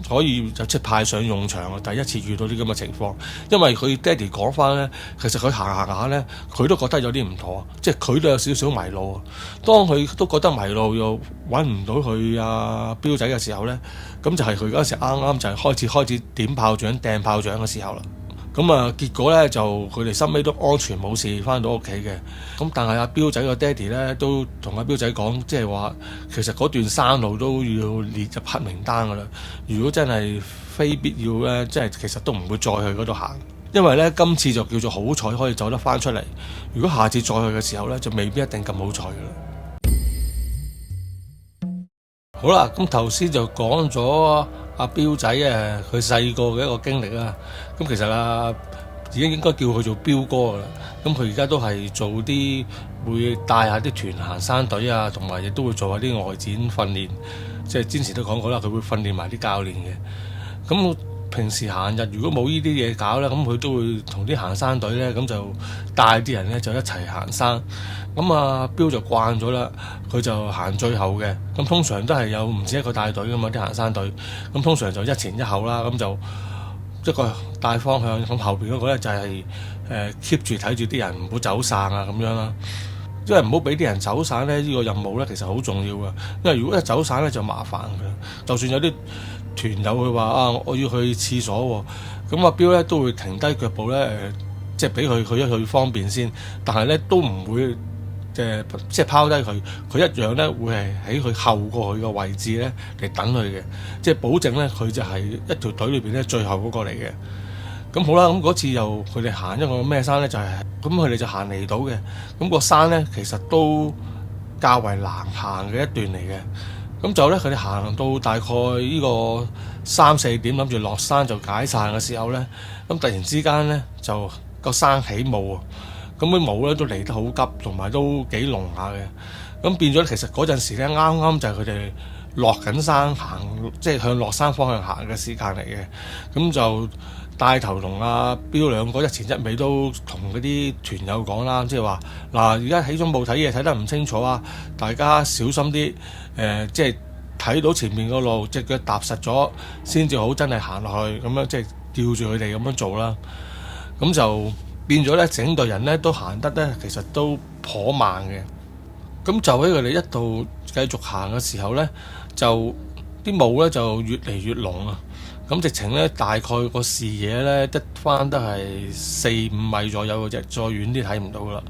可以就即係派上用場啊！第一次遇到啲咁嘅情況，因為佢爹哋講翻咧，其實佢行下咧，佢都覺得有啲唔妥，即係佢都有少少迷路啊。當佢都覺得迷路又揾唔到佢彪仔嘅時候咧，咁就係佢嗰陣時啱啱就係開始點炮仗、掟炮仗嘅時候啦。咁結果咧就佢哋收尾都安全冇事翻到屋企嘅。咁但係彪仔個爹哋咧都同彪仔講，即係話其實嗰段山路都要列入黑名單噶啦。如果真係非必要咧，即係其實都唔會再去嗰度行，因為咧今次就叫做好彩可以走得翻出嚟。如果下次再去嘅時候咧，就未必一定咁好彩噶啦。好啦，咁頭先就講咗阿彪仔佢細個嘅一個經歷啦。咁其實已經應該叫佢做彪哥噶啦。咁佢而家都係做啲會帶下啲團行山隊啊，同埋亦都會做下啲外展訓練。即係之前都講過啦，佢會訓練埋啲教練嘅。咁平時閒日如果冇呢啲嘢搞咧，咁佢都會同啲行山隊咧，咁就帶啲人咧就一齊行山。咁彪就慣咗啦，佢就行最後嘅。咁通常都係有唔止一個帶隊噶嘛，啲行山隊。咁通常就一前一後啦，咁就一個帶方向。咁後邊嗰個咧就係keep 住睇住啲人唔好走散啊咁樣啦。因為唔好俾啲人走散咧，呢個任務咧其實好重要噶。因為如果一走散咧就麻煩㗎。就算有啲團友佢話我要去廁所喎，咁阿彪咧都會停低腳步咧，即係俾佢去一去方便先。但係咧都唔會即係拋低佢，佢一樣咧會係喺佢後過去嘅位置咧嚟等佢嘅，即係保證咧佢就係一條隊裏邊咧最後嗰個嚟嘅。咁好啦，咁嗰次又佢哋行一個咩山咧？就係咁佢哋就行離島嘅。咁個山咧其實都較為難行嘅一段嚟嘅。咁就咧佢哋行到大概呢個3-4點，諗住落山就解散嘅時候咧，咁突然之間咧就個山起霧喎。咁啲霧咧都嚟得好急，同埋都幾濃下嘅。咁變咗其實嗰陣時咧啱啱就係佢哋落緊山行，即係向落山方向行嘅時間嚟嘅。咁就帶頭同阿彪兩個一前一尾都同嗰啲團友講啦，即係話嗱，而家起咗霧睇嘢睇得唔清楚啊，大家小心啲，即係睇到前面個路，隻腳踏實咗先至好真係行落去，咁樣即係吊住佢哋咁樣做啦。咁就變咗咧，整隊人咧都行得咧，其實都頗慢嘅。咁就喺佢哋一度繼續行嘅時候咧，就啲霧咧就越嚟越濃啊！咁直情咧，大概個視野咧得翻得係4-5米左右嘅啫，再遠啲睇唔到啦。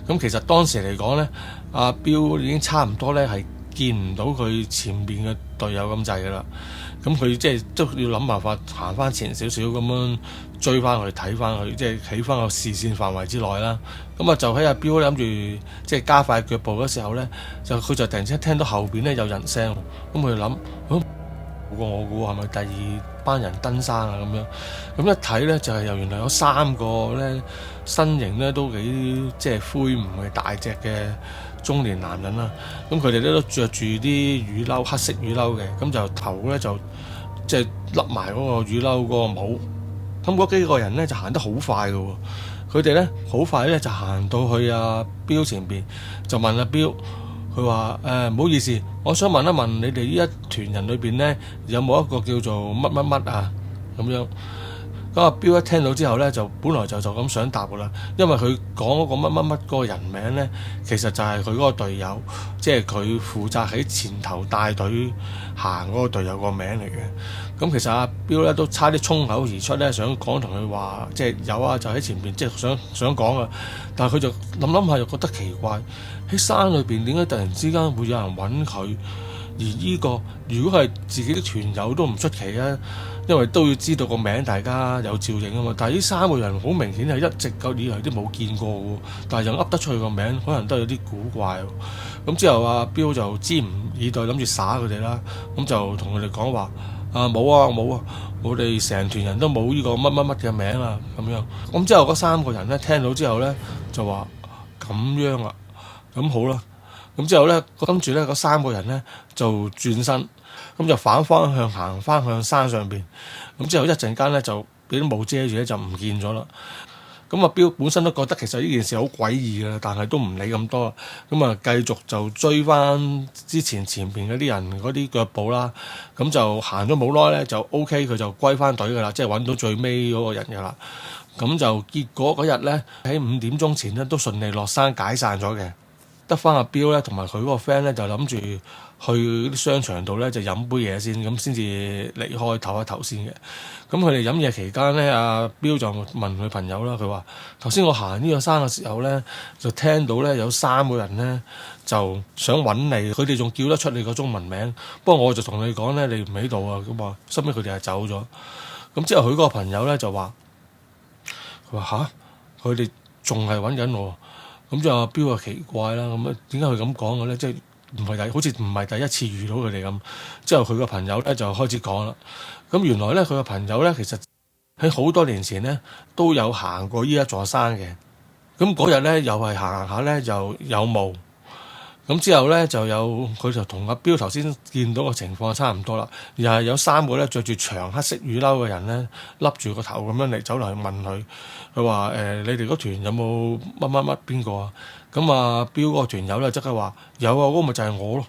咁其實當時嚟講咧，阿彪已經差唔多咧係見唔到佢前邊嘅隊友咁滯噶啦。咁佢即係都要諗辦法行翻前少少咁樣追翻佢睇翻佢，即係喺翻個視線範圍之內啦。咁就喺阿彪諗住即係加快腳步嘅時候咧，佢就突然之間聽到後邊咧有人聲，咁佢諗過我嘅喎，係咪第二班人登山啊咁樣？咁一睇咧就係原來有3個咧身形咧都幾即係灰唔係大隻嘅中年男人啦。咁佢哋咧都着住啲雨褸，黑色雨褸嘅。咁就頭咧就即係笠埋嗰個雨褸嗰個帽。咁嗰幾個人咧就行得好快嘅喎。佢哋咧好快咧就行到去阿彪前邊，就問阿彪。佢話唔好意思，我想問一問你哋呢一團人裏邊咧，有冇一個叫做乜乜乜啊咁樣？咁阿彪一聽到之後咧，就本來就咁想答噶啦，因為佢講嗰個乜乜乜嗰個人名咧，其實就係佢嗰個隊友，即係佢負責喺前頭帶隊行嗰個隊友個名嚟嘅。咁其實阿彪咧都差啲衝口而出咧，想講同佢話，即係有啊，就喺前邊，即係想講啊。但係佢就諗下，又覺得奇怪，喺山裏邊點解突然之間會有人揾佢？而呢個如果係自己啲團友都唔出奇啊，因為都要知道個名，大家有照應啊嘛。但係呢3個人好明顯係一直以嚟都冇見過喎，但係又噏得出去個名，可能都有啲古怪。咁之後阿彪就支吾以對，諗住耍佢哋啦。咁就同佢哋講話。冇啊，我哋成團人都冇呢個乜乜乜嘅名啊咁樣。咁之後嗰3個人咧聽到之後咧就話咁樣啊，咁好啦。咁之後咧跟住咧嗰3個人咧就轉身，咁就反方向行翻向山上邊。咁之後一陣間咧就俾啲霧遮住咧就唔見咗啦。咁阿彪本身都覺得其實呢件事好詭異嘅，但係都唔理咁多。咁繼續就追翻之前邊嗰啲人嗰啲腳步啦。咁就行咗冇耐咧，就 OK，佢就歸翻隊噶啦，即係揾到最尾嗰個人噶啦。咁就結果嗰日咧喺5點鐘前咧都順利落山解散咗嘅，得翻阿彪咧同埋佢嗰個 friend 咧就諗住去啲商場度咧就飲杯嘢先，咁先至離開唞一唞先嘅。咁佢哋飲嘢期間咧，阿彪就問佢朋友啦，佢話頭先我行呢個山嘅時候咧，就聽到咧有3個人咧就想揾你，佢哋仲叫得出你個中文名，不過我就同你講咧，你唔喺度啊，咁話收尾佢哋係走咗。咁之後佢嗰個朋友咧就話，佢話佢哋仲係揾緊我。咁就阿彪啊奇怪啦，咁點解佢咁講嘅咧？即係好似唔係第一次遇到佢哋咁。之後佢個朋友咧就開始講啦。咁原來咧佢個朋友咧其實喺好多年前咧都有行過呢一座山嘅。咁嗰日咧又係行下咧就有霧。咁之後咧佢就同阿彪頭先見到個情況差唔多啦，又係有3個咧着住長黑色雨褸嘅人咧，笠住個頭咁樣嚟走嚟去問佢，佢話你哋嗰團有冇乜乜乜邊個啊？咁啊彪嗰個團友咧即刻話有啊，嗰個咪就係我咯。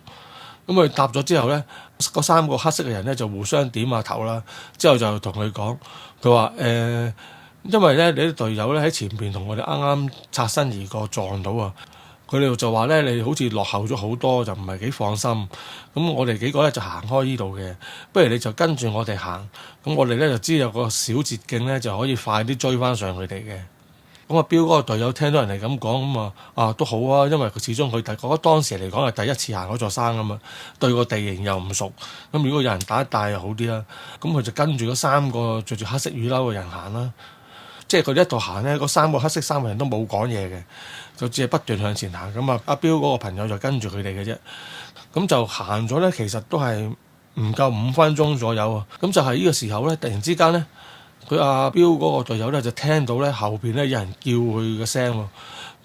咁佢答咗之後咧，嗰3個黑色嘅人咧就互相點下頭啦，之後就同佢講，佢話因為咧你啲隊友咧喺前邊同我哋啱啱擦身而過撞到啊。佢哋就話咧，你好似落後咗好多，就唔係幾放心。咁我哋幾個咧就行開呢度嘅，不如你就跟住我哋行。咁我哋咧就知有個小捷徑咧，就可以快啲追翻上佢哋嘅。咁阿彪嗰個隊友聽到人哋咁講，咁啊都好啊，因為佢始終佢覺得當時嚟講係第一次行嗰座山啊嘛，對個地形又唔熟。咁如果有人帶一帶又好啲啦。咁佢就跟住嗰3個着住黑色雨褸嘅人行啦。即係佢哋一度行咧，嗰3個黑色衫嘅人都冇講嘢嘅，就只係不斷向前行。咁啊，阿彪嗰個朋友就跟住佢哋嘅啫。咁就行咗咧，其實都係唔夠5分鐘左右啊。咁就係呢個時候咧，突然之間咧，佢阿彪嗰個隊友咧就聽到咧後邊咧有人叫佢嘅聲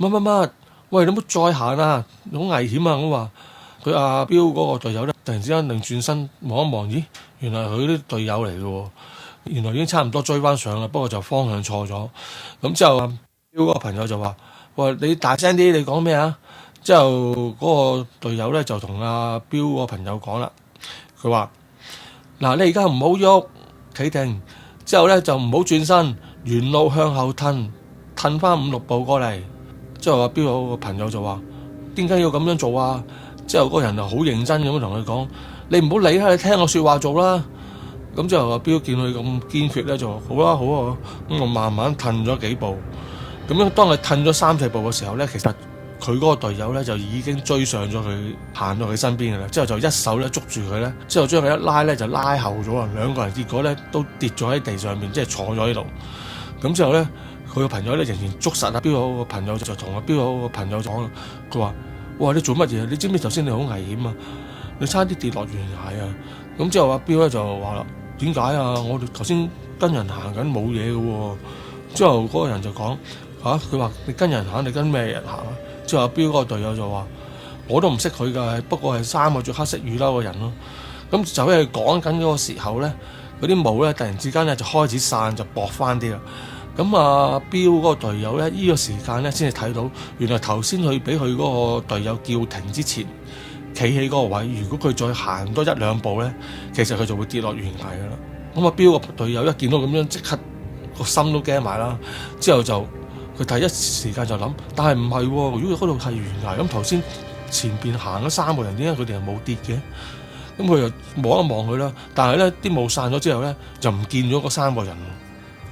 喎，乜，喂，你唔好再行啊，好危險啊！咁話佢阿彪嗰個隊友咧，突然之間擰轉身望一望，咦，原來佢啲隊友嚟嘅喎。原來已經差唔多追翻上啦，不過就方向錯咗。咁之後阿彪嗰個朋友就話：喂，你大聲啲，你講咩啊？之後嗰個隊友咧就同阿彪嗰個朋友講啦，佢話：嗱，你而家唔好喐，企定，之後咧就唔好轉身，原路向後褪翻5、6步過嚟。之後阿彪嗰個朋友就話：點解要咁樣做啊？之後嗰個人就好認真咁樣同佢講：你唔好理啦，你聽我説話做啦。咁之後阿彪見佢咁堅決咧，就話好啦好啊，咁我慢慢褪咗幾步。咁樣當佢褪咗3、4步嘅時候咧，其實佢嗰個隊友咧就已經追上咗佢，行到佢身邊嘅啦。之後就一手咧捉住佢咧，之後將佢一拉咧就拉後咗啊！兩個人結果咧都跌咗喺地上面，即係坐咗喺度。咁之後咧，佢個朋友咧仍然捉實阿彪嗰個朋友，就同阿彪嗰個朋友講，佢話：哇！你做乜嘢？你知唔知頭先你好危險啊？你差啲跌落懸崖啊！咁之後阿彪咧就話啦：點解啊？我哋頭先跟人行緊冇嘢嘅喎。之後嗰個人就講：佢話你跟人行，你跟咩人行啊？之後阿彪嗰個隊友就話：我都唔識佢㗎，不過係3個着黑色雨褸嘅人咯。咁就喺佢講緊嗰個時候咧，嗰啲霧咧突然之間咧就開始散，就薄翻啲啦。咁阿彪嗰個隊友咧，呢個時間咧先至睇到，原來頭先佢俾佢嗰個隊友叫停之前，企喺嗰個位，如果佢再行多1、2步咧，其實佢就會跌落懸崖㗎啦。咁阿彪個隊友一見到咁樣，即刻個心都驚埋啦。之後就佢第一時間就諗，但係唔係喎？如果嗰度係懸崖，咁頭先前邊行咗3個人，點解佢哋係冇跌嘅？咁佢就望一望佢啦。但係咧啲霧散咗之後咧，就唔見咗嗰3個人。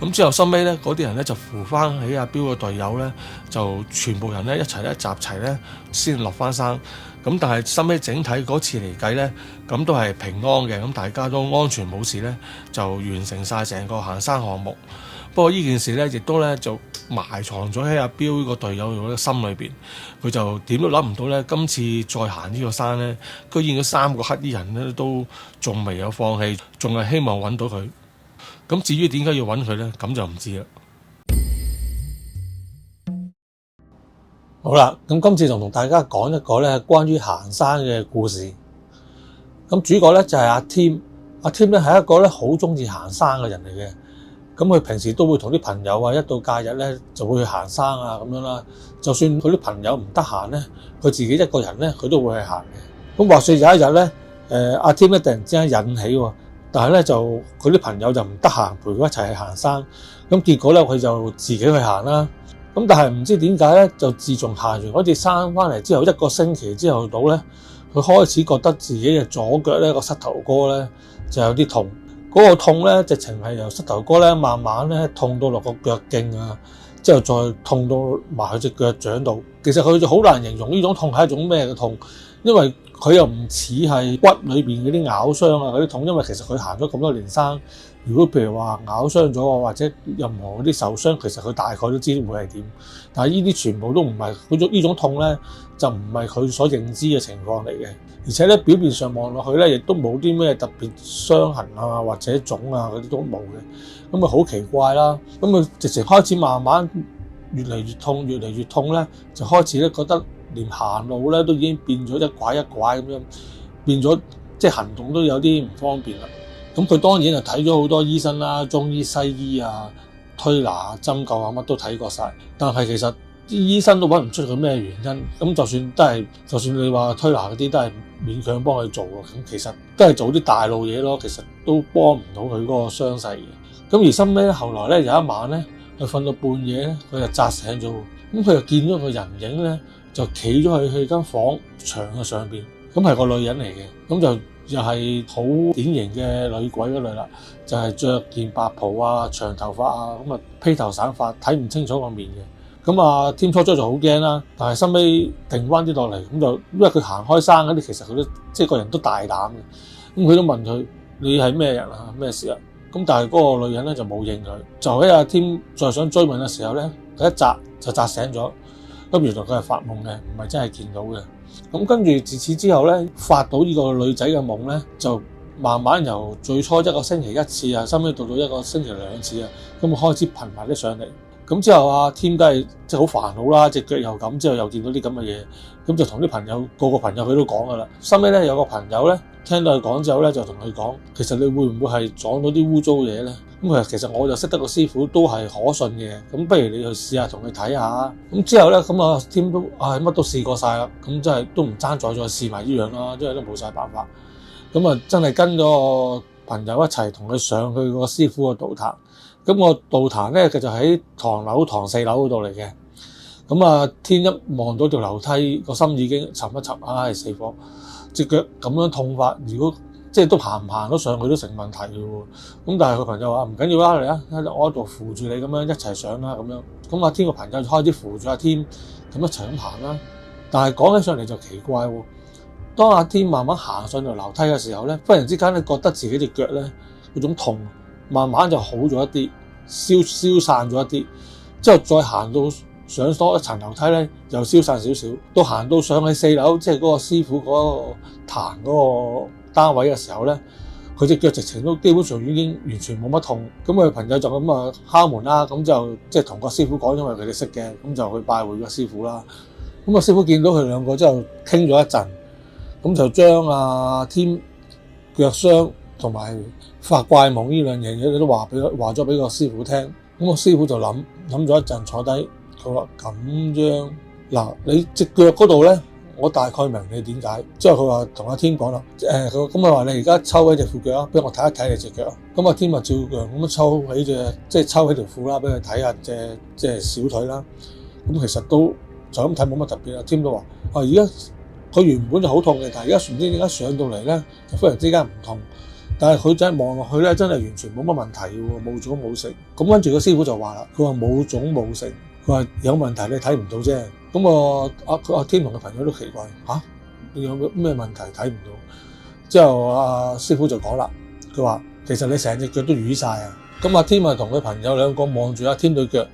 咁之後收尾咧，嗰啲人咧就扶翻起阿彪個隊友咧，就全部人咧一齊咧集齊咧先落翻山。咁但係收尾整體嗰次嚟計咧，咁都係平安嘅，咁大家都安全冇事咧，就完成晒成個行山項目。不過呢件事咧，亦都咧就埋藏咗喺阿彪個隊友嘅心裏邊，佢就點都諗唔到咧，今次再行呢個山咧，居然嗰3個黑衣人咧都仲未有放棄，仲係希望揾到佢。咁至於點解要揾佢咧，咁就唔知啦。好啦，咁今次就同大家講一個咧關於行山嘅故事。咁主角咧就係阿 Tim， 阿 Tim 咧係一個咧好中意行山嘅人嚟嘅。咁佢平時都會同啲朋友啊，一到假日咧就會去行山啊咁樣啦。就算佢啲朋友唔得閒咧，佢自己一個人咧佢都會去行嘅。咁話說有一日咧，阿 Tim 咧突然之間引起喎，但係咧就佢啲朋友就唔得閒陪佢一齊去行山。咁結果咧佢就自己去行啦。咁但係唔知點解咧，就自從行完嗰次山翻嚟之後，1個星期之後到咧，佢開始覺得自己嘅左腳咧個膝頭哥咧就有啲痛。嗰個痛咧，直情係由膝頭哥咧慢慢咧痛到落個腳徑啊，之後再痛到埋佢隻腳掌度。其實佢就好難形容呢種痛係一種咩嘅痛，因為佢又唔似係骨裏邊嗰啲咬傷啊嗰啲痛，因為其實佢行咗咁多年山，如果譬如話咬傷咗我或者任何嗰啲受傷，其實佢大概都知會係點。但係呢啲全部都唔係呢種痛咧，就唔係佢所認知嘅情況嚟嘅。而且咧表面上望落去咧，亦都冇啲咩特別傷痕啊或者腫啊嗰啲都冇嘅。咁啊好奇怪啦！咁啊直情開始慢慢越嚟越痛，越嚟越痛咧，就開始咧覺得連行路咧都已經變咗一拐一拐咁樣，變咗即係行動都有啲唔方便啦。咁佢當然就睇咗好多醫生啦，中醫、西醫啊、推拿、針灸啊，乜都睇過晒。但係其實啲醫生都揾唔出佢咩原因。咁就算你話推拿嗰啲都係勉強幫佢做喎。咁其實都係做啲大路嘢咯。其實都幫唔到佢嗰個傷勢嘅。咁而深尾後來咧有一晚咧，佢瞓到半夜咧，佢就扎醒咗。咁佢就見到個人影咧，就企咗去間房牆嘅上邊。咁係個女人嚟嘅。咁就又係好典型嘅女鬼嗰類啦，就係着件白袍啊、長頭髮啊，咁啊披頭散髮，睇唔清楚個面嘅。咁啊，添初初就好驚啦，但係收尾定翻啲落嚟，咁就因為佢行開山嗰啲，其實佢都即係個人都大膽嘅。咁佢都問佢：你係咩人啊？咩事啊？咁但係嗰個女人咧就冇應佢。就喺阿添再想追問嘅時候咧，佢一扎就扎醒咗。咁原來佢係發夢嘅，唔係真係見到嘅。咁跟住自此之後咧，發到呢個女仔嘅夢咧，就慢慢由最初一個星期一次啊，收尾到一個星期兩次啊，咁開始頻密啲上嚟。咁之後阿添都係即係好煩惱啦，隻腳又咁，之後又見到啲咁嘅嘢，咁就同啲朋友個朋友佢都講噶啦。收尾咧有個朋友咧聽到佢講之後咧，就同佢講：其實你會唔會係撞到啲污糟嘢咧？咁其實我就識得個師傅都係可信嘅，咁不如你去試下同佢睇下。咁之後咧，咁啊添都乜都試過晒啦，咁真係都唔爭再試埋呢樣啦，因為都冇晒辦法。咁啊真係跟咗個朋友一齊同佢上去個師傅個道壇。咁個道壇咧，佢就喺堂四樓嗰度嚟嘅。咁啊添一望到條樓梯，個心已經沉一沉，唉死火！隻腳咁樣痛法，如果即係都行唔行得上去都成問題嘅喎。咁但係佢朋友話唔緊要啦，嚟啊，我喺度扶住你咁樣一齊上啦咁樣。咁阿添個朋友就開始扶住阿添咁一齊咁行啦。但係講起上嚟就奇怪喎。當阿添慢慢行上條樓梯嘅時候咧，忽然之間咧覺得自己隻腳咧嗰種痛慢慢就好咗一啲，消散咗一啲。之後再行到上多一層樓梯咧，又消散少少。到行到上去4樓，即係嗰個師傅嗰個壇嗰個單位嘅時候咧，佢隻腳直情都基本上已經完全冇乜痛。咁佢朋友就咁啊敲門啦，咁就即係同個師傅講，因為佢哋識嘅，咁就去拜會個師傅啦。咁個師傅見到佢兩個之後傾咗一陣，咁就將阿添腳傷同埋發怪夢呢兩樣嘢都話咗俾個師傅聽。咁個師傅就諗咗一陣，坐低，佢話咁樣嗱，你隻腳嗰度咧，我大概明你點解。之後佢話同阿添講啦，佢咁啊話你而家抽起隻褲腳啊，俾我睇一睇你隻腳。咁阿添啊照樣咁樣抽起條褲啦，俾佢睇下即係小腿啦。咁其實都就咁睇冇乜特別啦。添都話而家佢原本就好痛嘅，但係而家唔知點解上到嚟咧就忽然之間唔痛。但係佢真係望落去咧，真係完全冇乜問題嘅喎，冇腫冇食。咁跟住個師傅就話啦，佢話冇腫冇食，佢話有問題你睇唔到啫。咁阿添同嘅朋友都奇怪你有咩問題睇唔到？之後阿師傅就講啦，佢話其實你成隻腳都瘀晒啊。咁阿添啊同佢朋友兩個望住阿添對腳，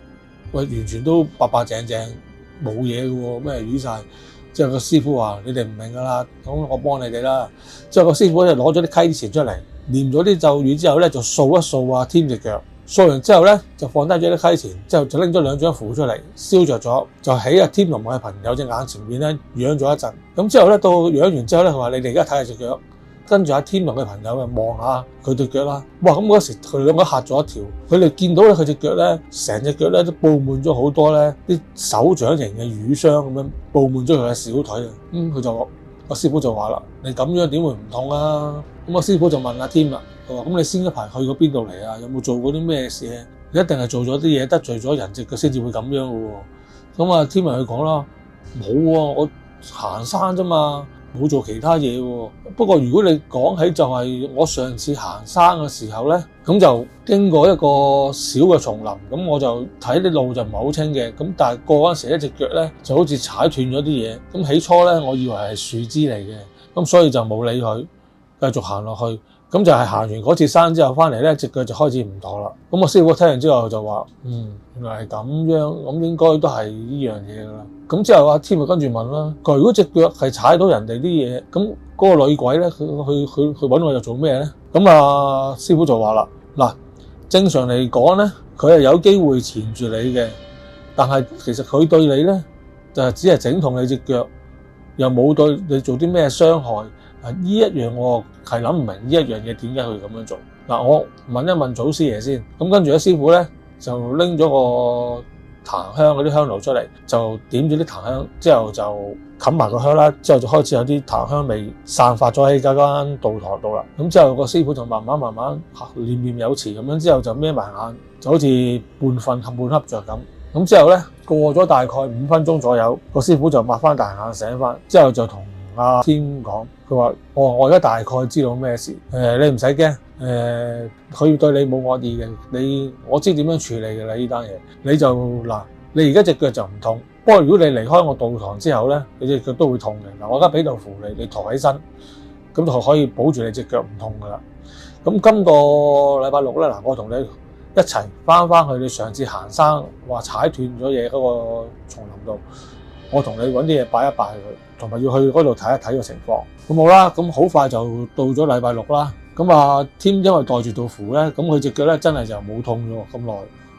完全都白白淨淨冇嘢嘅喎，咩瘀晒？之後個師傅話：你哋唔明㗎啦，咁我幫你哋啦。之後個師傅就攞咗啲溪錢出嚟，念咗啲咒語之後咧，就掃一掃阿添隻腳。掃完之後咧，就放低咗啲溪錢，之後就拎咗2張符出嚟，燒着咗，就喺阿添同埋朋友隻眼前面咧養咗一陣。咁之後咧，到養完之後咧，佢話：你哋而家睇下隻腳。跟住阿添同佢朋友就望下佢對腳啦。哇！咁嗰時佢哋兩個嚇咗一跳，佢哋見到咧佢隻腳咧，成隻腳咧都佈滿咗好多咧啲手掌型嘅瘀傷咁樣，佈滿咗佢嘅小腿啊。佢就個師傅就話啦：你咁樣點會唔痛啊？咁個師傅就問阿添啦，佢話：咁你先一排去過邊度嚟啊？有冇做過啲咩事？你一定係做咗啲嘢得罪咗人隻腳先至會咁樣嘅喎。咁阿添咪佢講啦：冇喎，我行山啫嘛。冇做其他嘢喎。不過如果你講起就係我上次行山嘅時候咧，咁就經過一個小嘅叢林，咁我就睇啲路就唔係好清嘅，咁但係過嗰陣時一隻腳咧就好似踩斷咗啲嘢，咁起初咧我以為係樹枝嚟嘅，咁所以就冇理佢，繼續行落去。咁就係行完嗰次山之後翻嚟咧，隻腳就開始唔妥啦。咁我師傅聽完之後就話：原來係咁樣，咁應該都係呢樣嘢㗎啦。咁之後阿添就跟住問啦，佢如果隻腳係踩到人哋啲嘢，咁嗰個女鬼咧，佢揾我又做咩咧？咁啊師傅就話啦：嗱，正常嚟講咧，佢係有機會纏住你嘅，但係其實佢對你咧就只係整痛你隻腳，又冇對你做啲咩傷害。呢一樣我係諗唔明呢一樣嘢點解佢咁樣做。嗱，我問一問祖師爺先。咁跟住咧，師傅咧就拎咗個檀香嗰啲香爐出嚟，就點咗啲檀香，之後就冚埋個香啦，之後就開始有啲檀香味散發咗喺間道堂度啦。咁之後個師傅就慢慢念念有詞咁樣，之後就孭埋眼，就好似半瞓半瞌着咁。咁之後咧過咗大概5分鐘左右，個師傅就擘翻大眼醒翻，之後就同阿添講，佢話：我而家大概知道咩事，你唔使驚，佢對你冇惡意嘅，我知點樣處理嘅啦呢單嘢，你就嗱，你而家隻腳就唔痛，不過如果你離開我道堂之後咧，你隻腳都會痛嘅。嗱，我而家俾道符你抬起身，咁就可以保住你隻腳唔痛噶啦。咁今個禮拜六咧，嗱，我同你一齊翻去你上次行山話踩斷咗嘢嗰個叢林度，我同你揾啲嘢拜一拜佢，同埋要去嗰度睇一睇個情況。咁好啦，咁好快就到咗禮拜六啦。咁啊，添因為袋住道符咧，咁佢隻腳咧真係就冇痛咗咁耐。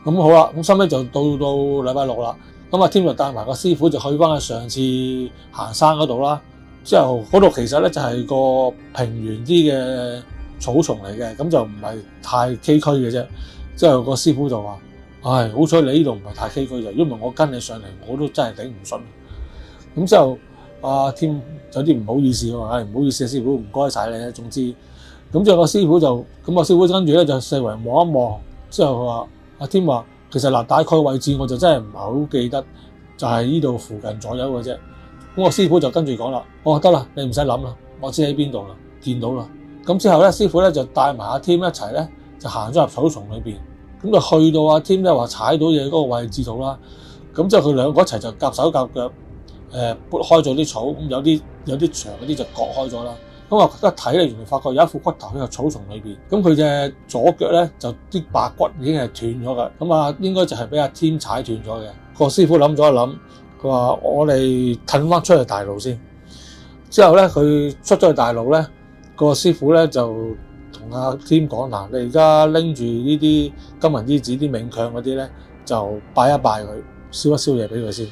咁好啦，咁收尾就到禮拜六啦。咁啊，添就帶埋個師傅就去翻去上次行山嗰度啦。之後嗰度其實咧就係個平原啲嘅草叢嚟嘅，咁就唔係太崎嶇嘅啫。之後個師傅就話：唉，好彩你呢度唔係太崎嶇啫，如果唔係我跟你上嚟，我都真係頂唔順。咁之後阿添有啲唔好意思喎，唔好意思啊，師傅，唔該晒你啊。總之，咁之後個師傅就咁個師傅跟住咧就四圍望一望，之後佢話：阿添話其實嗱，大概位置我就真係唔係好記得，就係呢度附近左右嘅啫。咁個師傅就跟住講啦：得啦，你唔使諗啦，我知喺邊度啦，見到啦。咁之後咧，師傅咧就帶埋阿添一齊咧就行咗入草叢裏邊，咁就去到阿添咧話踩到嘢嗰個位置度啦。咁之後佢兩個一齊就夾手夾腳。撥開咗啲草，咁有啲長嗰啲就割開咗啦。咁啊一睇咧，原來發覺有一副骨頭喺個草叢裏邊。咁佢隻左腳咧就啲白骨已經係斷咗噶。咁啊應該就係俾阿添踩斷咗嘅。個師傅諗咗一諗，佢話：我哋褪翻出去大路先。之後咧佢出咗去大路咧，個師傅咧就同阿添講：嗱，你而家拎住呢啲金銀衣紙啲冥鏹嗰啲咧，就拜一拜佢，燒一燒嘢俾佢先。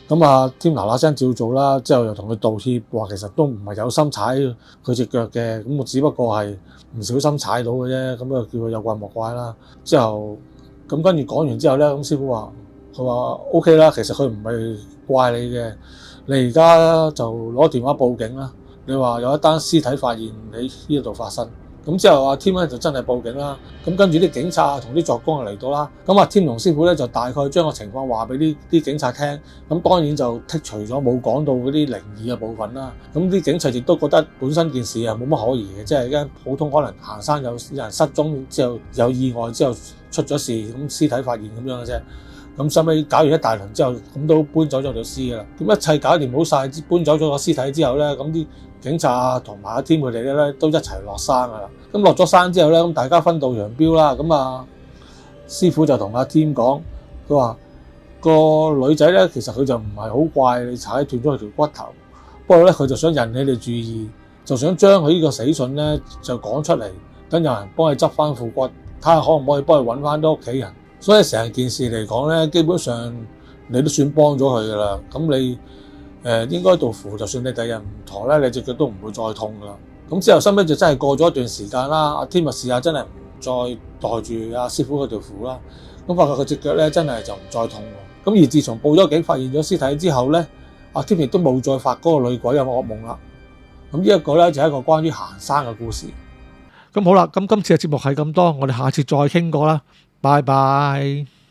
咁啊，添嗱嗱聲照做啦，之後又同佢道歉，話其實都唔係有心踩佢隻腳嘅，咁我只不過係唔小心踩到嘅啫，咁啊叫佢有怪莫怪啦。之後咁跟住講完之後咧，咁師傅話：佢話 OK 啦，其實佢唔係怪你嘅，你而家就攞電話報警啦。你話有一單屍體發現喺呢度發生。咁之後阿添咧就真係報警啦，咁跟住啲警察同啲作工就嚟到啦，咁阿添同師傅咧就大概將個情況話俾啲警察聽，咁當然就剔除咗冇講到嗰啲靈異嘅部分啦。咁啲警察亦都覺得本身件事係冇乜可疑嘅，即係而家普通可能行山有人失蹤之後有意外之後出咗事，咁屍體發現咁樣嘅啫。咁收尾搞完一大輪之後，咁都搬走咗條屍㗎啦。咁一切搞掂好晒，搬走咗個屍體之後咧，咁啲警察同埋阿添佢哋咧都一齊落山㗎啦。咁落咗山之後咧，咁大家分道揚鑣啦。咁啊，師傅就同阿添講，佢話個女仔咧其實佢就唔係好怪你踩斷咗佢條骨頭，不過咧佢就想引起你注意，就想將佢呢個死訊咧就講出嚟，等有人幫佢執翻副骨，睇下可唔可以幫佢揾翻啲屋企人。所以成件事嚟講咧，基本上你都算幫咗佢噶啦。咁你應該道符，就算你第日唔妥咧，你隻腳都唔會再痛噶啦。咁之後收尾就真係過咗一段時間啦。阿添咪試下真係唔再袋住阿師傅嗰條符啦。咁發覺佢隻腳咧真係就唔再痛喎。咁而自從報咗警發現咗屍體之後咧，阿添亦都冇再發嗰個女鬼嘅噩夢啦。咁呢一個咧就係一個關於行山嘅故事。咁好啦，咁今次嘅節目係咁多，我哋下次再傾過啦。拜拜。